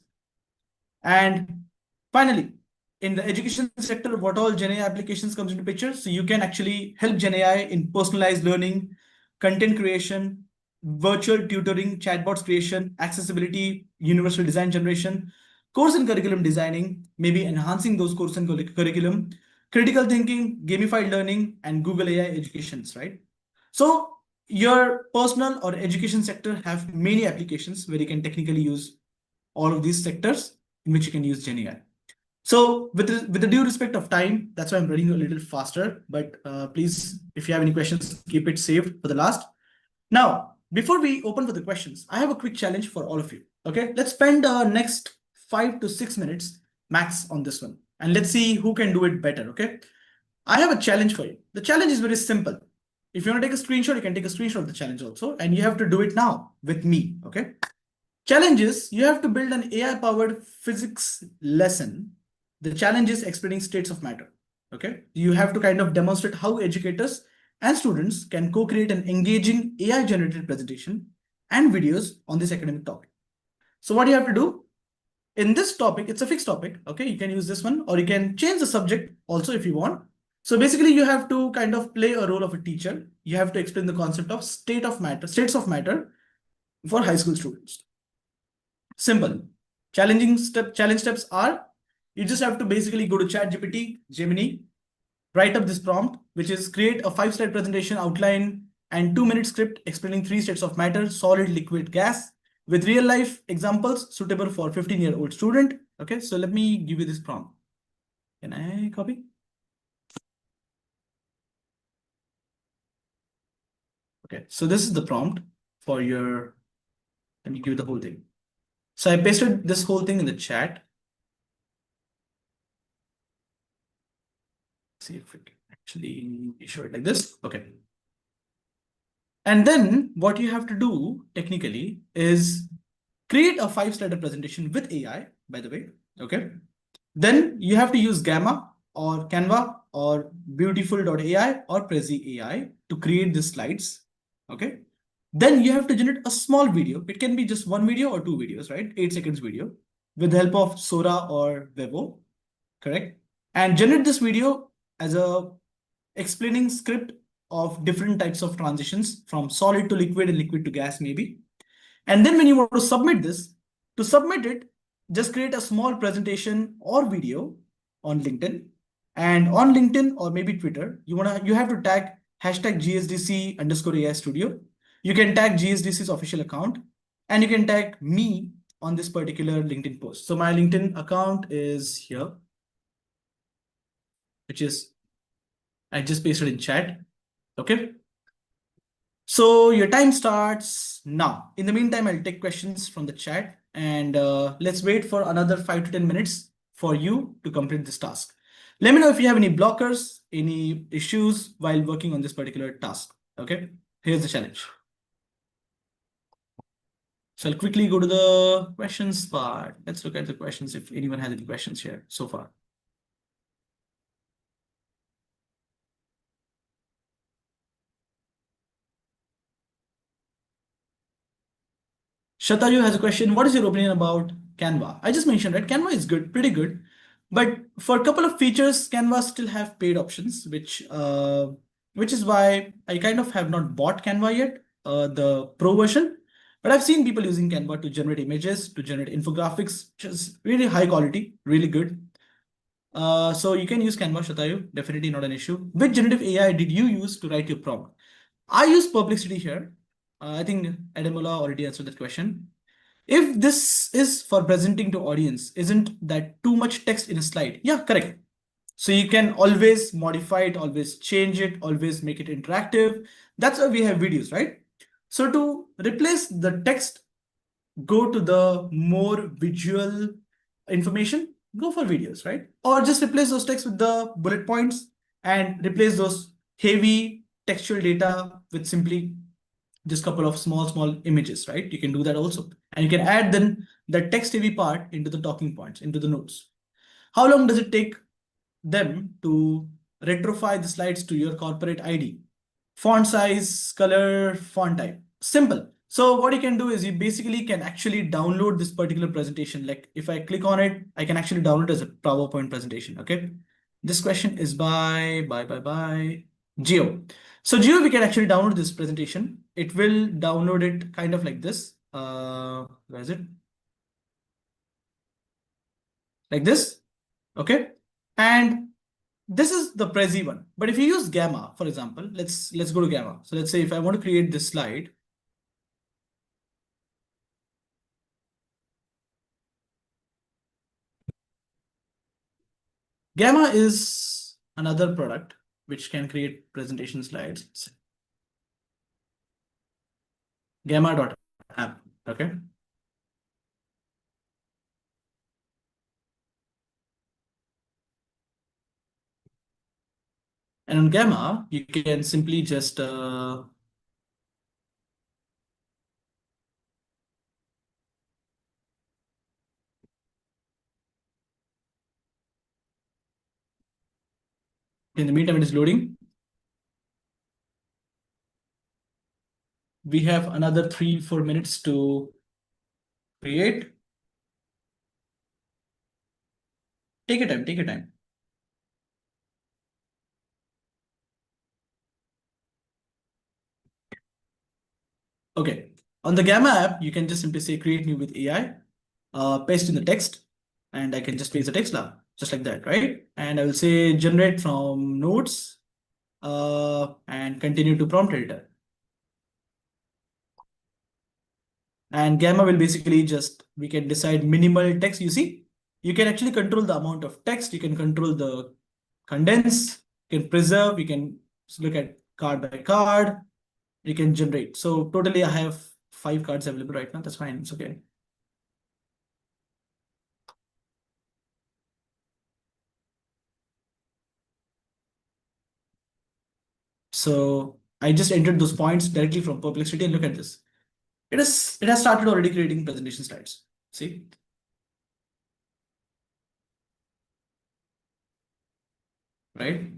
And finally, in the education sector, what all Gen AI applications comes into picture? So you can actually help Gen AI in personalized learning, content creation, virtual tutoring, chatbots creation, accessibility, universal design generation, course and curriculum designing, maybe enhancing those course and curriculum, critical thinking, gamified learning, and Google AI educations, right? So your personal or education sector have many applications where you can technically use all of these sectors in which you can use Gen AI. So with the due respect of time, that's why I'm running a little faster. But please, if you have any questions, keep it saved for the last. Now, before we open for the questions, I have a quick challenge for all of you. Okay, let's spend next 5 to 6 minutes max on this one. And let's see who can do it better, okay? I have a challenge for you. The challenge is very simple. If you want to take a screenshot, you can take a screenshot of the challenge also. And you have to do it now with me, okay? Challenge is you have to build an AI-powered physics lesson. The challenge is explaining states of matter. Okay, you have to kind of demonstrate how educators and students can co-create an engaging AI-generated presentation and videos on this academic topic. So what you have to do in this topic, it's a fixed topic. Okay, you can use this one, or you can change the subject also if you want. So basically, you have to kind of play a role of a teacher. You have to explain the concept of states of matter for high school students. Simple. Challenge steps are you just have to basically go to ChatGPT, Gemini, write up this prompt, which is create a 5-slide presentation outline and 2-minute script explaining 3 states of matter, solid, liquid, gas, with real life examples suitable for 15-year-old student. Okay, so let me give you this prompt. Can I copy? Okay, so this is the prompt for your, let me give you the whole thing. So I pasted this whole thing in the chat. See if we can actually show it like this. Okay. And then what you have to do technically is create a 5-slide presentation with AI, by the way. Okay. Then you have to use Gamma or Canva or Beautiful.ai or Prezi AI to create the slides. Okay. Then you have to generate a small video. It can be just one video or two videos, right? 8 seconds video with the help of Sora or Vevo, correct? And generate this video as a explaining script of different types of transitions from solid to liquid and liquid to gas maybe. And then when you want to submit this, to submit it, just create a small presentation or video on LinkedIn. And on LinkedIn or maybe Twitter, you have to tag hashtag GSDC underscore AI Studio. You can tag GSDC's official account and you can tag me on this particular LinkedIn post. So my LinkedIn account is here, which is I just pasted in chat. Okay. So your time starts now. In the meantime, I'll take questions from the chat and let's wait for another 5 to 10 minutes for you to complete this task. Let me know if you have any blockers, any issues while working on this particular task. Okay, here's the challenge. So I'll quickly go to the questions part. Let's look at the questions if anyone has any questions here so far. Shatayu has a question. What is your opinion about Canva? I just mentioned, right? Canva is good, pretty good. But for a couple of features, Canva still have paid options, which is why I kind of have not bought Canva yet, the pro version. But I've seen people using Canva to generate images, to generate infographics, which is really high quality, really good. So you can use Canva, Shatayu, definitely not an issue. Which generative AI did you use to write your prompt? I use Perplexity here. I think Ademola already answered that question. If this is for presenting to audience, isn't that too much text in a slide? Yeah, correct. So you can always modify it, always change it, always make it interactive. That's why we have videos, right? So to replace the text, go to the more visual information, go for videos, right? Or just replace those text with the bullet points and replace those heavy textual data with simply just couple of small images, right? You can do that also. And you can add then the text heavy part into the talking points, into the notes. How long does it take them to retrofy the slides to your corporate ID? Font size, color, font type. Simple. So what you can do is you basically can actually download this particular presentation. Like if I click on it, I can actually download it as a PowerPoint presentation. Okay. This question is by Geo. So Geo, we can actually download this presentation. It will download it kind of like this. Where is it? Like this. Okay. And this is the Prezi one. But if you use Gamma, for example, let's go to Gamma. So let's say if I want to create this slide, Gamma is another product which can create presentation slides. Gamma.app. Okay. And on Gamma, you can simply just and In the meantime, it is loading. We have another 3-4 minutes to create. Take your time, take your time. Okay, on the Gamma app, you can just simply say create new with AI, paste in the text, and I can just paste the text now, just like that, right? And I will say generate from notes and continue to prompt editor. And Gamma will basically just, we can decide minimal text. You see, you can actually control the amount of text, you can control the condense, you can preserve, you can look at card by card, you can generate. So totally I have 5 cards available right now. That's fine. It's okay. So I just entered those points directly from Perplexity and look at this. It has started already creating presentation slides. See? Right?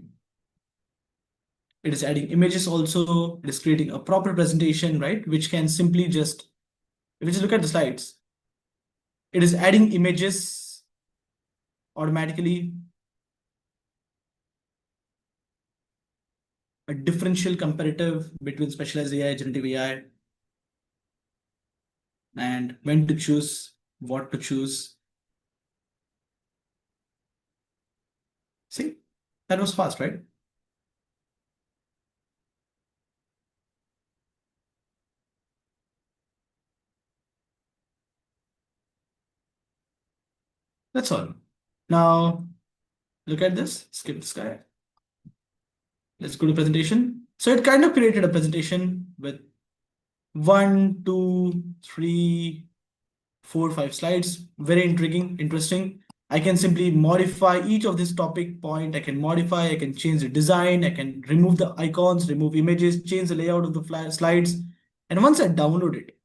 It is adding images also. It is creating a proper presentation, right? Which can simply just, if you just look at the slides, it is adding images automatically, a differential comparative between specialized AI, generative AI, and when to choose, what to choose. See, that was fast, right? That's all. Now, look at this, skip this guy. Let's go to presentation. So it kind of created a presentation with 1, 2, 3, 4, 5 slides. Very intriguing, interesting. I can simply modify each of this topic point. I can modify, I can change the design, I can remove the icons, remove images, change the layout of the slides. And once I download it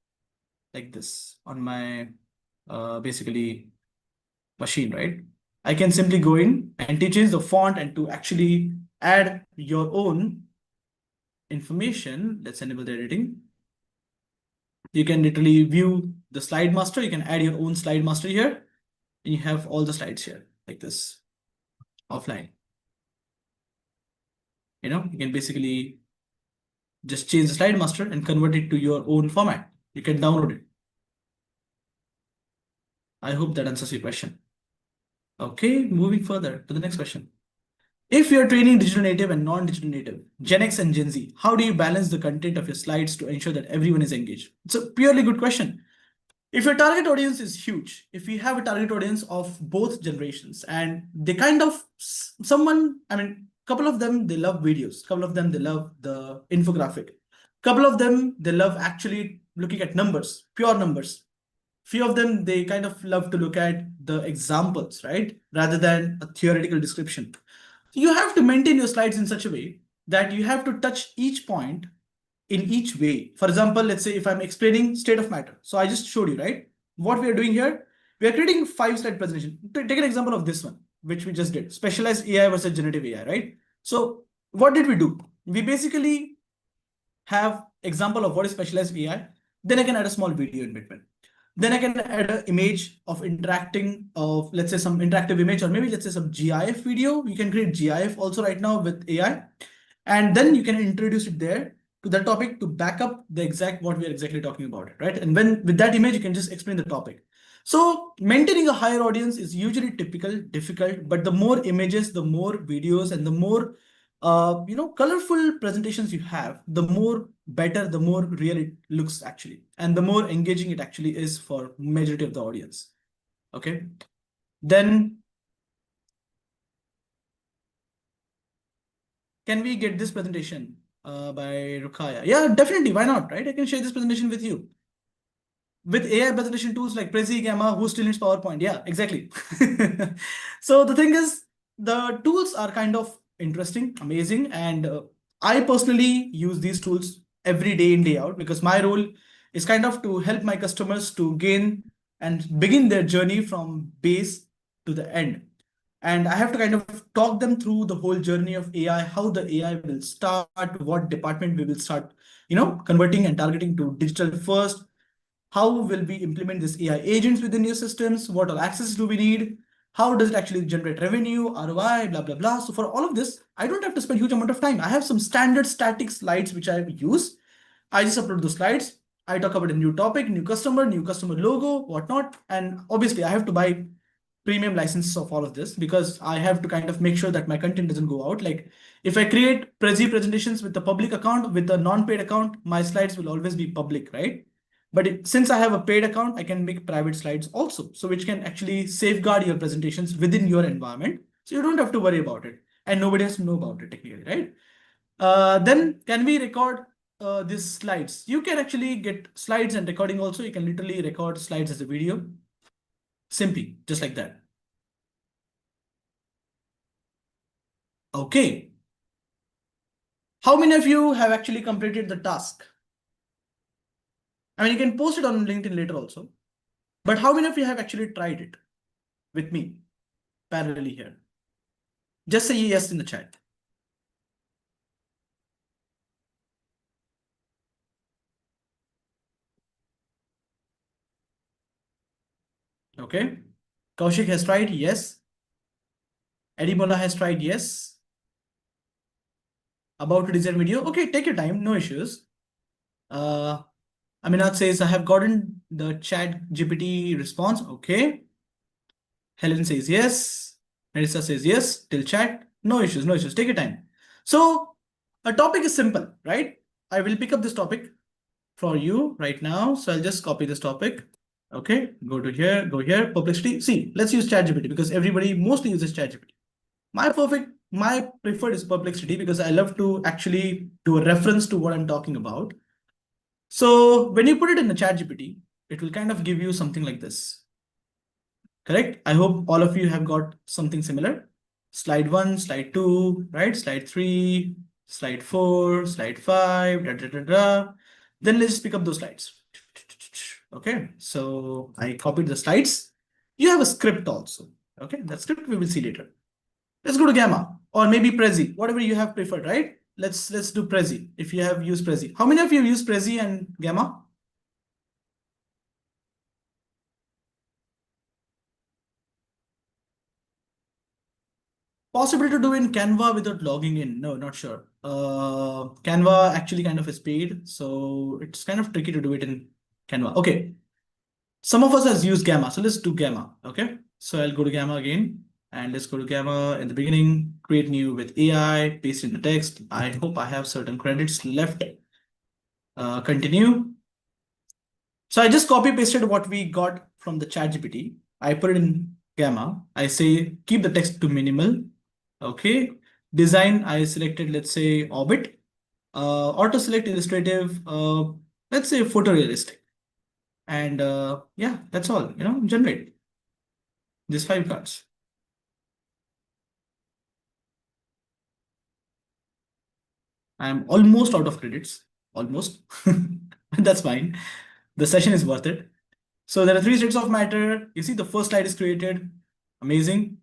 like this on my basically machine, right? I can simply go in and to change the font and to actually add your own information. Let's enable the editing. You can literally view the slide master. You can add your own slide master here. And you have all the slides here like this offline. You know, you can basically just change the slide master and convert it to your own format. You can download it. I hope that answers your question. Okay, moving further to the next question. If you're training digital native and non-digital native, Gen X and Gen Z, how do you balance the content of your slides to ensure that everyone is engaged? It's a purely good question. If your target audience is huge, if you have a target audience of both generations and they kind of someone, I mean, couple of them, they love videos, couple of them, they love the infographic, couple of them, they love actually looking at numbers, pure numbers. Few of them, they kind of love to look at the examples, right? Rather than a theoretical description. You have to maintain your slides in such a way that you have to touch each point in each way. For example, let's say if I'm explaining state of matter. So I just showed you, right? What we are doing here, we are creating 5-slide presentation. Take an example of this one, which we just did, specialized AI versus generative AI, right? So what did we do? We basically have example of what is specialized AI. Then I can add a small video in between. Then I can add an image of interacting of, let's say, some interactive image, or maybe let's say some GIF video. You can create GIF also right now with AI. And then you can introduce it there to that topic to back up the exact what we are exactly talking about, right? And when with that image, you can just explain the topic. So maintaining a higher audience is usually difficult, but the more images, the more videos, and the more colorful presentations you have, the more better, the more real it looks actually, and the more engaging it actually is for majority of the audience. Okay, then can we get this presentation by Rukaya? Yeah, definitely. Why not? Right? I can share this presentation with you with AI presentation tools like Prezi, Gamma, who still needs PowerPoint. Yeah, exactly. So the thing is, the tools are kind of interesting, amazing, and I personally use these tools every day in, day out, because my role is kind of to help my customers to gain and begin their journey from base to the end. And I have to kind of talk them through the whole journey of AI, how the AI will start, what department we will start, converting and targeting to digital first. How will we implement this AI agents within your systems? What all access do we need? How does it actually generate revenue, ROI, blah, blah, blah. So for all of this, I don't have to spend huge amount of time. I have some standard static slides which I use. I just upload the slides. I talk about a new topic, new customer logo, whatnot. And obviously I have to buy premium licenses of all of this because I have to kind of make sure that my content doesn't go out. Like if I create Prezi presentations with a public account, with a non-paid account, my slides will always be public, right? But since I have a paid account, I can make private slides also. So which can actually safeguard your presentations within your environment. So you don't have to worry about it. And nobody has to know about it technically, right? Then can we record these slides? You can actually get slides and recording also. You can literally record slides as a video. Simply, just like that. Okay. How many of you have actually completed the task? I mean, you can post it on LinkedIn later also. But how many of you have actually tried it with me parallelly here? Just say yes in the chat. Okay. Kaushik has tried, yes. Edimola has tried, yes. About to design video. Okay, take your time, no issues. Aminat says, I have gotten the chat GPT response. Okay. Helen says yes. Marissa says yes. Till chat. No issues, no issues. Take your time. So a topic is simple, right? I will pick up this topic for you right now. So I'll just copy this topic. Okay, go to here, go here, perplexity. See, let's use ChatGPT because everybody mostly uses ChatGPT. My preferred is perplexity because I love to actually do a reference to what I'm talking about. So when you put it in the ChatGPT, it will kind of give you something like this. Correct? I hope all of you have got something similar. Slide 1, slide 2, right? Slide 3, slide 4, slide 5, da, da, da, da. Then let's pick up those slides. Okay, so I copied the slides. You have a script also. Okay, that script we will see later. Let's go to Gamma or maybe Prezi, whatever you have preferred, right? Let's do Prezi if you have used Prezi. How many of you have used Prezi and Gamma? Possible to do in Canva without logging in? No, not sure. Canva actually kind of is paid, so it's kind of tricky to do it in Canva. Okay, some of us has used Gamma, so let's do Gamma. Okay, so I'll go to Gamma again, and let's go to Gamma in the beginning. Create new with AI, paste in the text. I hope I have certain credits left. Continue. So I just copy pasted what we got from the ChatGPT. I put it in Gamma. I say keep the text to minimal. Okay. Design, I selected, let's say, orbit. Auto select illustrative, let's say photorealistic. And yeah, that's all, generate these 5 cards. I'm almost out of credits, almost. That's fine. The session is worth it. So there are 3 states of matter. You see the first slide is created. Amazing.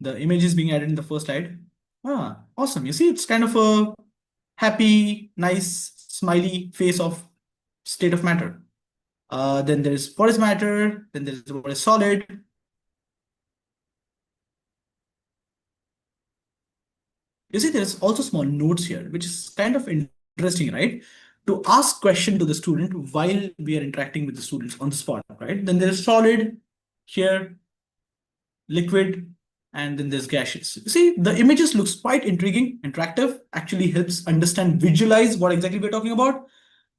The image is being added in the first slide. Awesome. You see, it's kind of a happy, nice, smiley face of state of matter. Then there's forest matter, then there's what is solid. You see, there's also small notes here, which is kind of interesting, right? To ask question to the student while we are interacting with the students on the spot, right? Then there's solid here, liquid, and then there's gaseous. See, the images looks quite intriguing, interactive, actually helps understand, visualize what exactly we're talking about.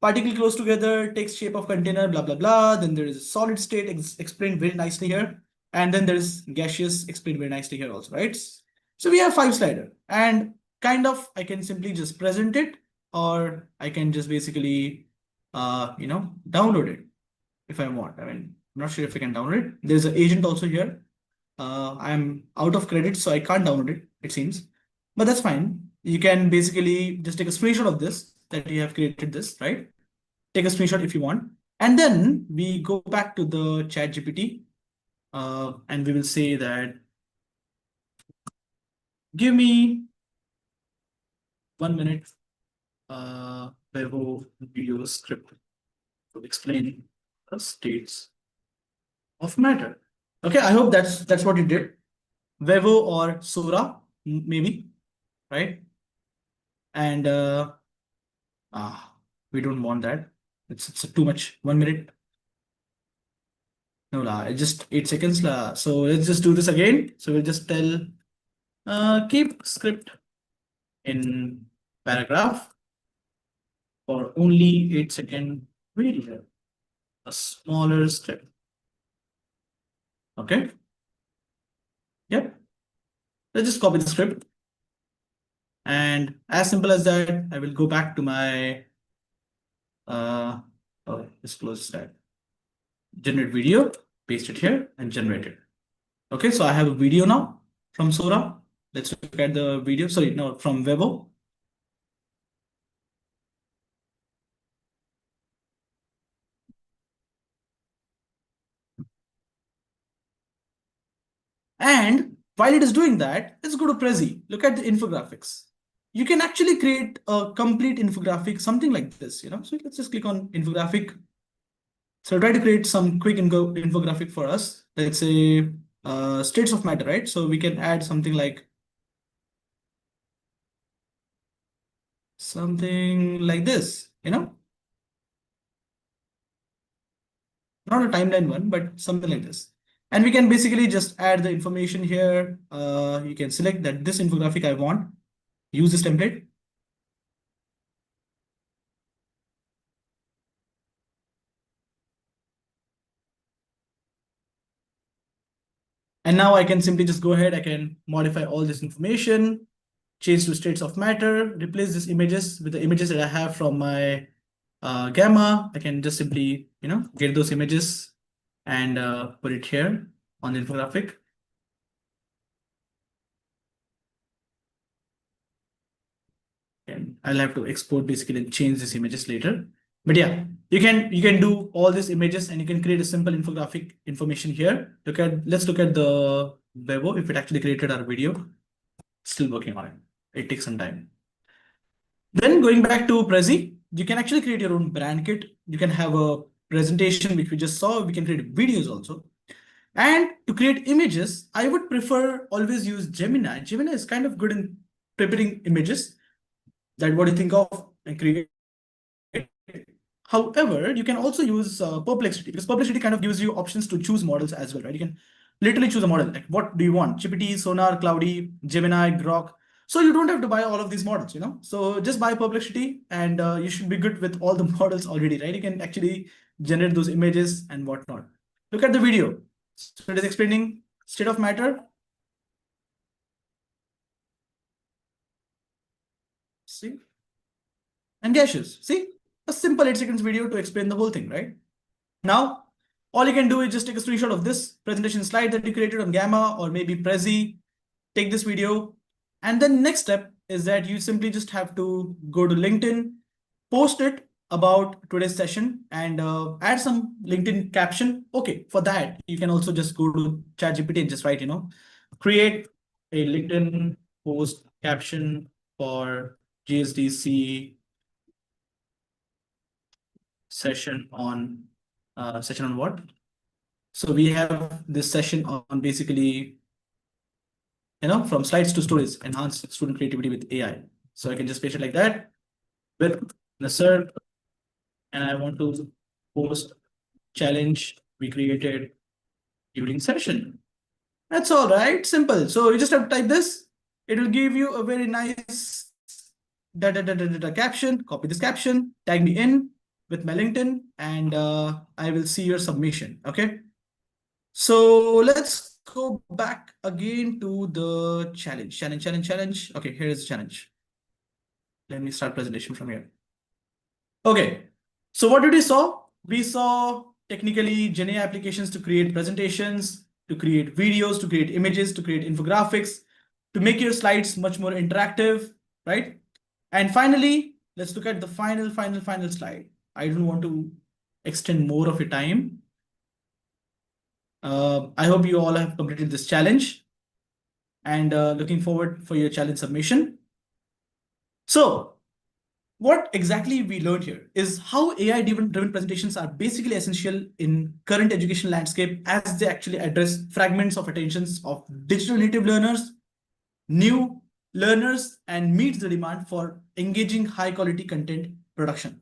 Particle close together, takes shape of container, blah, blah, blah. Then there is a solid state explained very nicely here. And then there is gaseous explained very nicely here also, right? So we have 5 slider and kind of, I can simply just present it or I can just basically, download it if I want. I mean, I'm not sure if I can download it. There's an agent also here. I'm out of credit, so I can't download it, it seems. But that's fine. You can basically just take a screenshot of this, that you have created this, right? Take a screenshot if you want. And then we go back to the chat GPT and we will say that give me 1 minute Vevo video script to explain the states of matter. Okay, I hope that's what you did. Vevo or Sora, maybe, right? And we don't want that. It's too much. 1 minute. No lah, it's just 8 seconds lah. So let's just do this again. So we'll just tell keep script in paragraph for only 8-second video. A smaller script. Okay. Yep. Let's just copy the script. And as simple as that, I will go back to my let's close that. Generate video, paste it here and generate it. Okay, so I have a video now from Sora. Let's look at the video. Sorry, no, from Webo. And while it is doing that, let's go to Prezi. Look at the infographics. You can actually create a complete infographic, something like this, So let's just click on infographic. So I'll try to create some quick infographic for us. Let's say states of matter, right? So we can add something like this, not a timeline one, but something like this. And we can basically just add the information here. You can select that this infographic I want, use this template. And now I can simply just go ahead, I can modify all this information, change to states of matter, replace these images with the images that I have from my Gamma. I can just simply, get those images and put it here on the infographic. And I'll have to export basically and change these images later. But yeah, you can do all these images and you can create a simple infographic information here. Let's look at the Webo if it actually created our video. Still working on it. It takes some time. Then going back to Prezi, you can actually create your own brand kit. You can have a presentation, which we just saw. We can create videos also. And to create images, I would prefer always use Gemini. Gemini is kind of good in preparing images. That what you think of and create. However, you can also use Perplexity, because Perplexity kind of gives you options to choose models as well, right? You can literally choose a model, like what do you want? GPT, Sonar, Cloudy, Gemini, Grok. So you don't have to buy all of these models, So just buy Perplexity and you should be good with all the models already, right? You can actually generate those images and whatnot. Look at the video. So it is explaining state of matter. See? And gaseous. See? A simple 8 seconds video to explain the whole thing, right? Now, all you can do is just take a screenshot of this presentation slide that you created on Gamma or maybe Prezi, take this video. And then next step is that you simply just have to go to LinkedIn, post it about today's session and add some LinkedIn caption. Okay, for that, you can also just go to ChatGPT and just write, create a LinkedIn post caption for GSDC session on what? So we have this session on basically, from slides to stories, enhance student creativity with AI. So I can just paste it like that with Nasser, and I want to post challenge we created during session. That's all right, simple. So you just have to type this. It will give you a very nice caption. Copy this caption, tag me in with my LinkedIn, and I will see your submission. Okay. So let's go back again to the challenge. Okay, here is the challenge. Let me start presentation from here. Okay. So what did we saw? We saw technically GenAI applications to create presentations, to create videos, to create images, to create infographics, to make your slides much more interactive, right? And finally, let's look at the final slide. I don't want to extend more of your time. I hope you all have completed this challenge. and looking forward for your challenge submission. So, what exactly we learned here is how AI driven presentations are basically essential in current education landscape as they actually address fragments of attentions of digital native learners, new learners, and meets the demand for engaging high quality content production.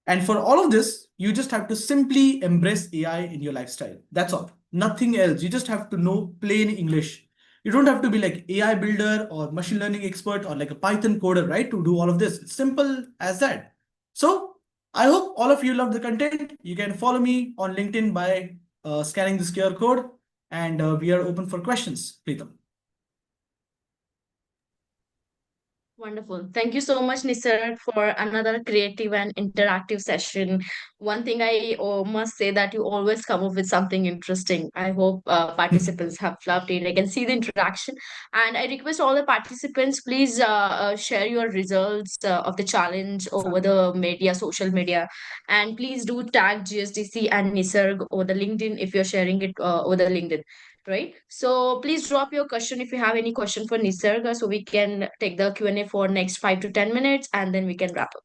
And for all of this, you just have to simply embrace AI in your lifestyle. That's all. Nothing else. You just have to know plain English. You don't have to be like AI builder or machine learning expert or like a Python coder, right? To do all of this. It's simple as that. So I hope all of you love the content. You can follow me on LinkedIn by scanning this QR code, and we are open for questions, Preetham. Wonderful. Thank you so much, Nisar, for another creative and interactive session. One thing I must say that you always come up with something interesting. I hope participants have loved it. I can see the interaction. And I request all the participants, please share your results of the challenge over the media, social media. And please do tag GSDC and Nisarg over the LinkedIn if you're sharing it over the LinkedIn, right? So please drop your question if you have any question for Nisarga, so we can take the Q&A for next 5 to 10 minutes, and then we can wrap up.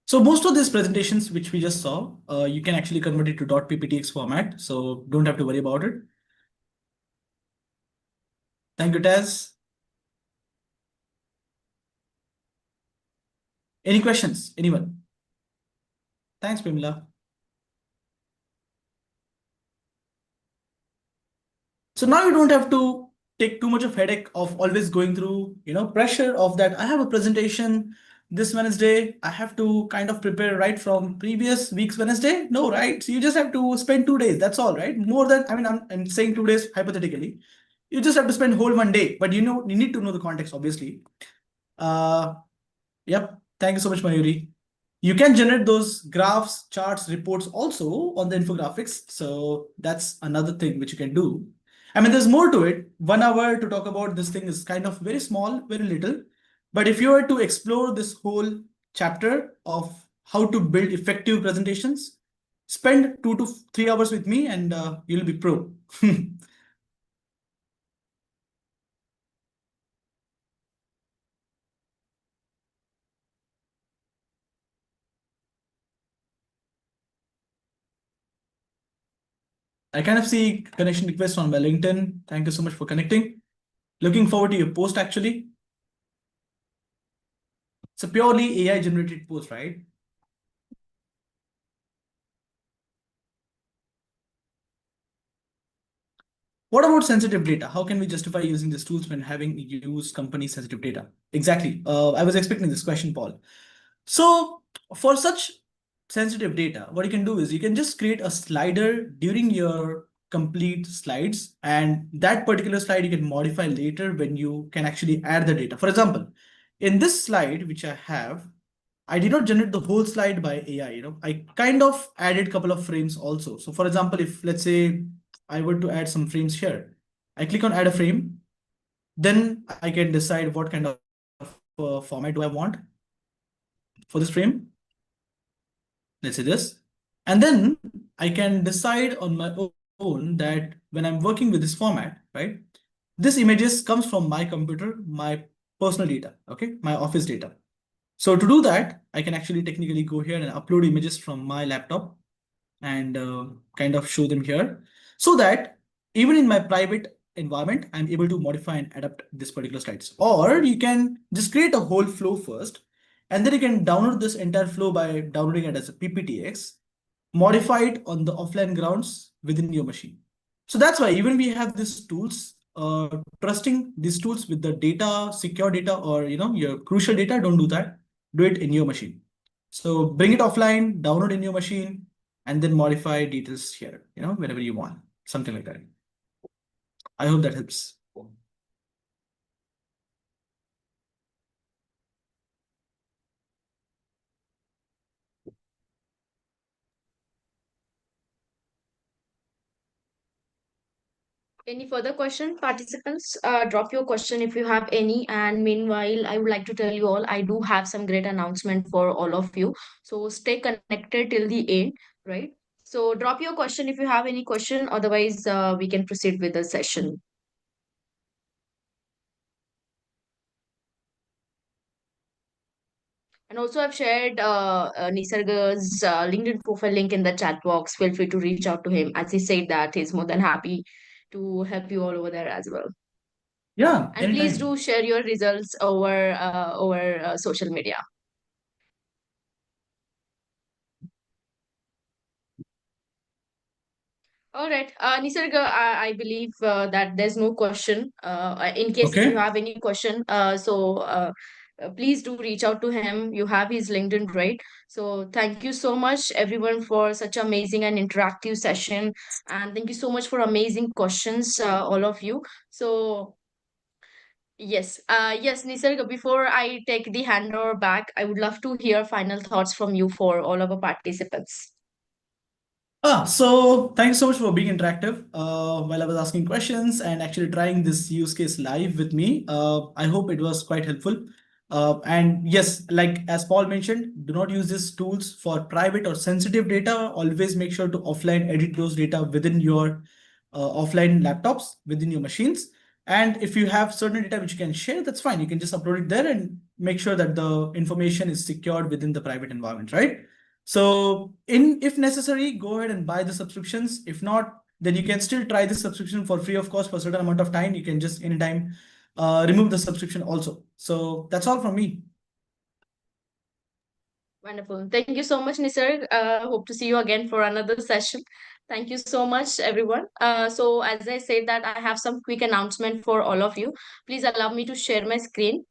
So most of these presentations which we just saw, you can actually convert it to .pptx format. So don't have to worry about it. Thank you, Taz. Any questions? Anyone? Thanks, Pimla. So now you don't have to take too much of headache of always going through, pressure of that. I have a presentation this Wednesday. I have to kind of prepare right from previous week's Wednesday. No, right? So you just have to spend 2 days. That's all, right? More than, I mean, I'm saying 2 days hypothetically. You just have to spend whole one day, but you need to know the context, obviously. Uh, Yep. Thank you so much, Mayuri. You can generate those graphs, charts, reports also on the infographics. So that's another thing which you can do. I mean, there's more to it. 1 hour to talk about this thing is kind of very small, very little. But if you were to explore this whole chapter of how to build effective presentations, spend 2 to 3 hours with me and you'll be pro. I kind of see connection requests on my LinkedIn. Thank you so much for connecting. Looking forward to your post actually. It's a purely AI generated post, right? What about sensitive data? How can we justify using these tools when having used company sensitive data? Exactly. I was expecting this question, Paul. So for such sensitive data, what you can do is you can just create a slider during your complete slides, and that particular slide you can modify later when you can actually add the data. For example, in this slide, which I have, I did not generate the whole slide by AI, I kind of added a couple of frames also. So for example, if let's say I were to add some frames here, I click on add a frame, then I can decide what kind of format do I want for this frame. Let's say this. And then I can decide on my own that when I'm working with this format, right, this images comes from my computer, my personal data, okay, my office data. So to do that, I can actually technically go here and upload images from my laptop and kind of show them here so that even in my private environment, I'm able to modify and adapt this particular slides. Or you can just create a whole flow first, and then you can download this entire flow by downloading it as a PPTX, modify it on the offline grounds within your machine. So that's why even we have these tools, trusting these tools with the data, secure data, or your crucial data, don't do that. Do it in your machine. So bring it offline, download in your machine, and then modify details here, whenever you want, something like that. I hope that helps. Any further question, participants? Drop your question if you have any. And meanwhile, I would like to tell you all, I do have some great announcement for all of you. So stay connected till the end, right? So drop your question if you have any question. Otherwise, we can proceed with the session. And also, I've shared Nisarga's LinkedIn profile link in the chat box. Feel free to reach out to him. As he said that he's more than happy to help you all over there as well. Yeah, And please anytime. do share your results over social media. All right. Nisarga, I believe that there's no question. In case if you Okay. have any question, please do reach out to him. You have his LinkedIn, right? So thank you so much, everyone, for such amazing and interactive session. And thank you so much for amazing questions, all of you. So yes, Nisarga, before I take the handover back, I would love to hear final thoughts from you for all of our participants. So thanks so much for being interactive while I was asking questions and actually trying this use case live with me. I hope it was quite helpful. And yes, like as Paul mentioned, do not use these tools for private or sensitive data. Always make sure to offline edit those data within your offline laptops, within your machines. And if you have certain data which you can share, that's fine. You can just upload it there and make sure that the information is secured within the private environment, right? So in if necessary, go ahead and buy the subscriptions. If not, then you can still try the subscription for free of cost for a certain amount of time. You can just anytime remove the subscription also. So that's all from me. Wonderful. Thank you so much, Nisar. Hope to see you again for another session. Thank you so much, everyone. So as I said that I have some quick announcement for all of you. Please allow me to share my screen.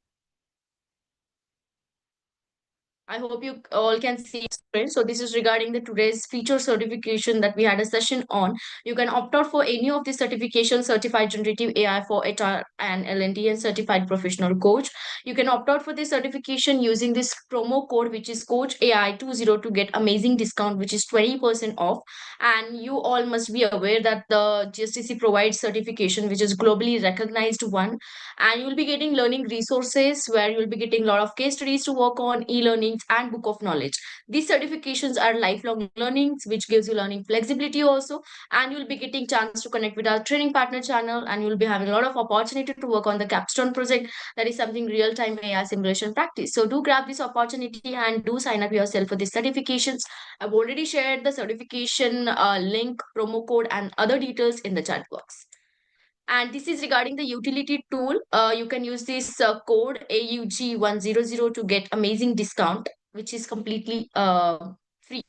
I hope you all can see screen. So this is regarding the today's feature certification that we had a session on. You can opt out for any of the certifications, certified generative AI for HR and L&D and certified professional coach. You can opt out for this certification using this promo code, which is coach AI20 to get amazing discount, which is 20% off. And you all must be aware that the GSDC provides certification, which is globally recognized one, and you'll be getting learning resources where you'll be getting a lot of case studies to work on, e-learnings and book of knowledge. These certifications are lifelong learnings which gives you learning flexibility also, and you'll be getting chance to connect with our training partner channel, and you'll be having a lot of opportunity to work on the capstone project, that is something real-time AI simulation practice. So do grab this opportunity and do sign up yourself for these certifications. I've already shared the certification link, promo code and other details in the chat box. And this is regarding the utility tool. You can use this code AUG100 to get amazing discount, which is completely free,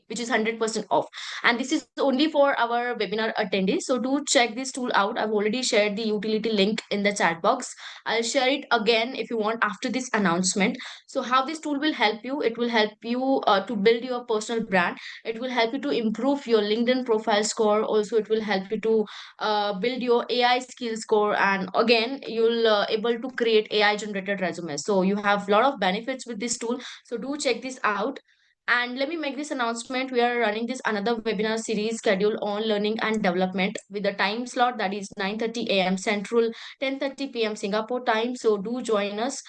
which is 100% off. And this is only for our webinar attendees. So do check this tool out. I've already shared the utility link in the chat box. I'll share it again if you want after this announcement. So how this tool will help you? It will help you to build your personal brand. It will help you to improve your LinkedIn profile score. Also, it will help you to build your AI skill score, and again you'll able to create AI generated resumes. So you have a lot of benefits with this tool. So do check this out. And let me make this announcement. We are running this another webinar series scheduled on learning and development with a time slot that is 9:30 a.m. Central, 10:30 p.m. Singapore time. So do join us.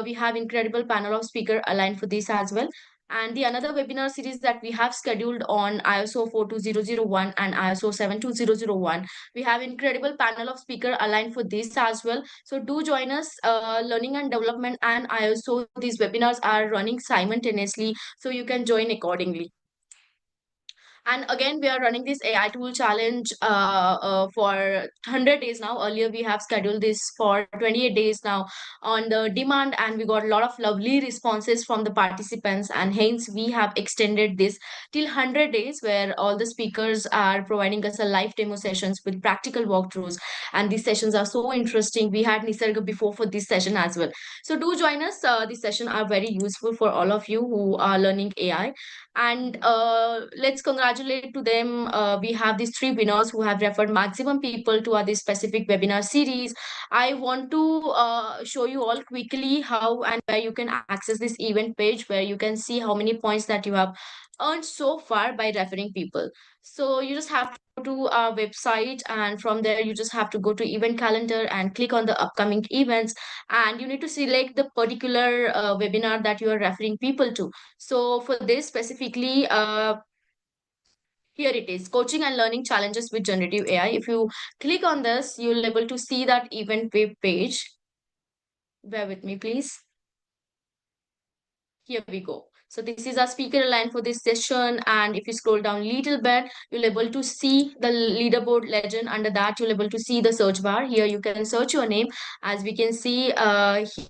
We have incredible panel of speaker aligned for this as well. And the another webinar series that we have scheduled on ISO 42001 and ISO 72001. We have incredible panel of speaker aligned for this as well. So do join us. Learning and development and ISO, these webinars are running simultaneously, so you can join accordingly. And again, we are running this AI tool challenge for 100 days now. Earlier, we have scheduled this for 28 days now on the demand, and we got a lot of lovely responses from the participants. And hence, we have extended this till 100 days, where all the speakers are providing us a live demo sessions with practical walkthroughs. And these sessions are so interesting. We had Nisarga before for this session as well. So do join us. These sessions are very useful for all of you who are learning AI. And let's congratulate to them. We have these three winners who have referred maximum people to this specific webinar series. I want to show you all quickly how and where you can access this event page, where you can see how many points that you have earned so far by referring people. So you just have to go to our website, and from there you just have to go to event calendar and click on the upcoming events, and you need to select the particular webinar that you are referring people to. So for this specifically, here it is, coaching and learning challenges with generative AI. If you click on this, you'll able to see that event web page. Bear with me, please. Here we go. So this is our speaker line for this session. And if you scroll down a little bit, you'll able to see the leaderboard legend. Under that, you'll able to see the search bar. Here you can search your name. As we can see,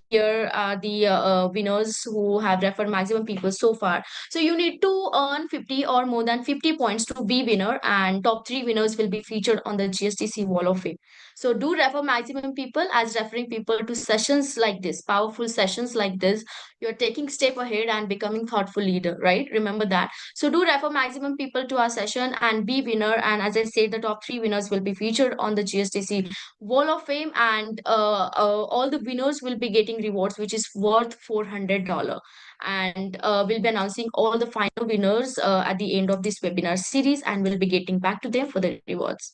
here are the winners who have referred maximum people so far. So you need to earn 50 or more than 50 points to be winner. And top 3 winners will be featured on the GSDC Wall of Fame. So do refer maximum people, as referring people to sessions like this, powerful sessions like this, you're taking step ahead and becoming thoughtful leader, right? Remember that. So do refer maximum people to our session and be winner. And as I said, the top 3 winners will be featured on the GSTC Wall of Fame, and all the winners will be getting rewards which is worth $400. And we'll be announcing all the final winners at the end of this webinar series, and we'll be getting back to them for the rewards.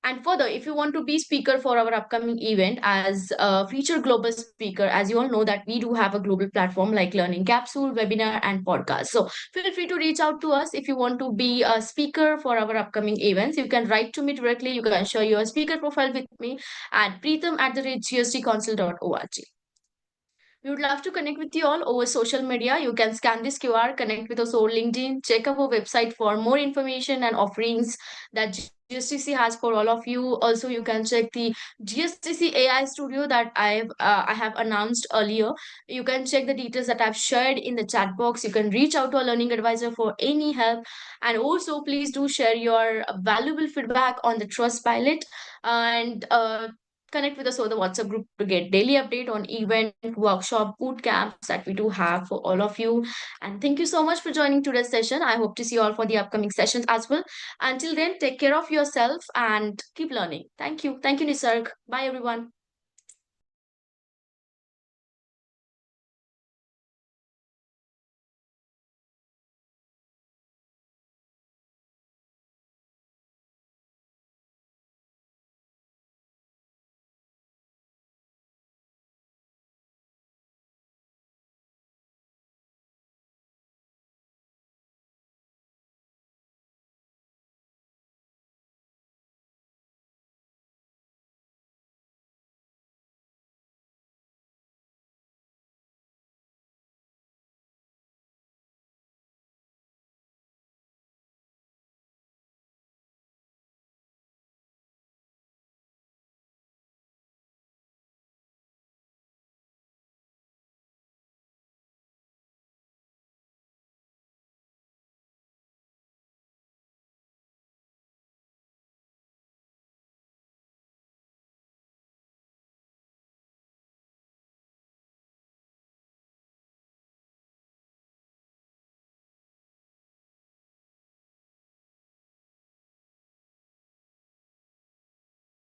And further, if you want to be speaker for our upcoming event as a featured global speaker, as you all know that we do have a global platform like Learning Capsule, webinar, and podcast. So feel free to reach out to us if you want to be a speaker for our upcoming events. You can write to me directly. You can share your speaker profile with me at preetham@gsdcouncil.org. We would love to connect with you all over social media. You can scan this QR, connect with us over LinkedIn, check our website for more information and offerings that GSTC has for all of you. Also, you can check the GSTC AI Studio that I have announced earlier. You can check the details that I've shared in the chat box. You can reach out to a learning advisor for any help. And also, please do share your valuable feedback on the Trust Pilot, and connect with us over the WhatsApp group to get daily update on event, workshop, boot camps that we do have for all of you. And thank you so much for joining today's session. I hope to see you all for the upcoming sessions as well. Until then, take care of yourself and keep learning. Thank you. Thank you, Nisarg. Bye, everyone.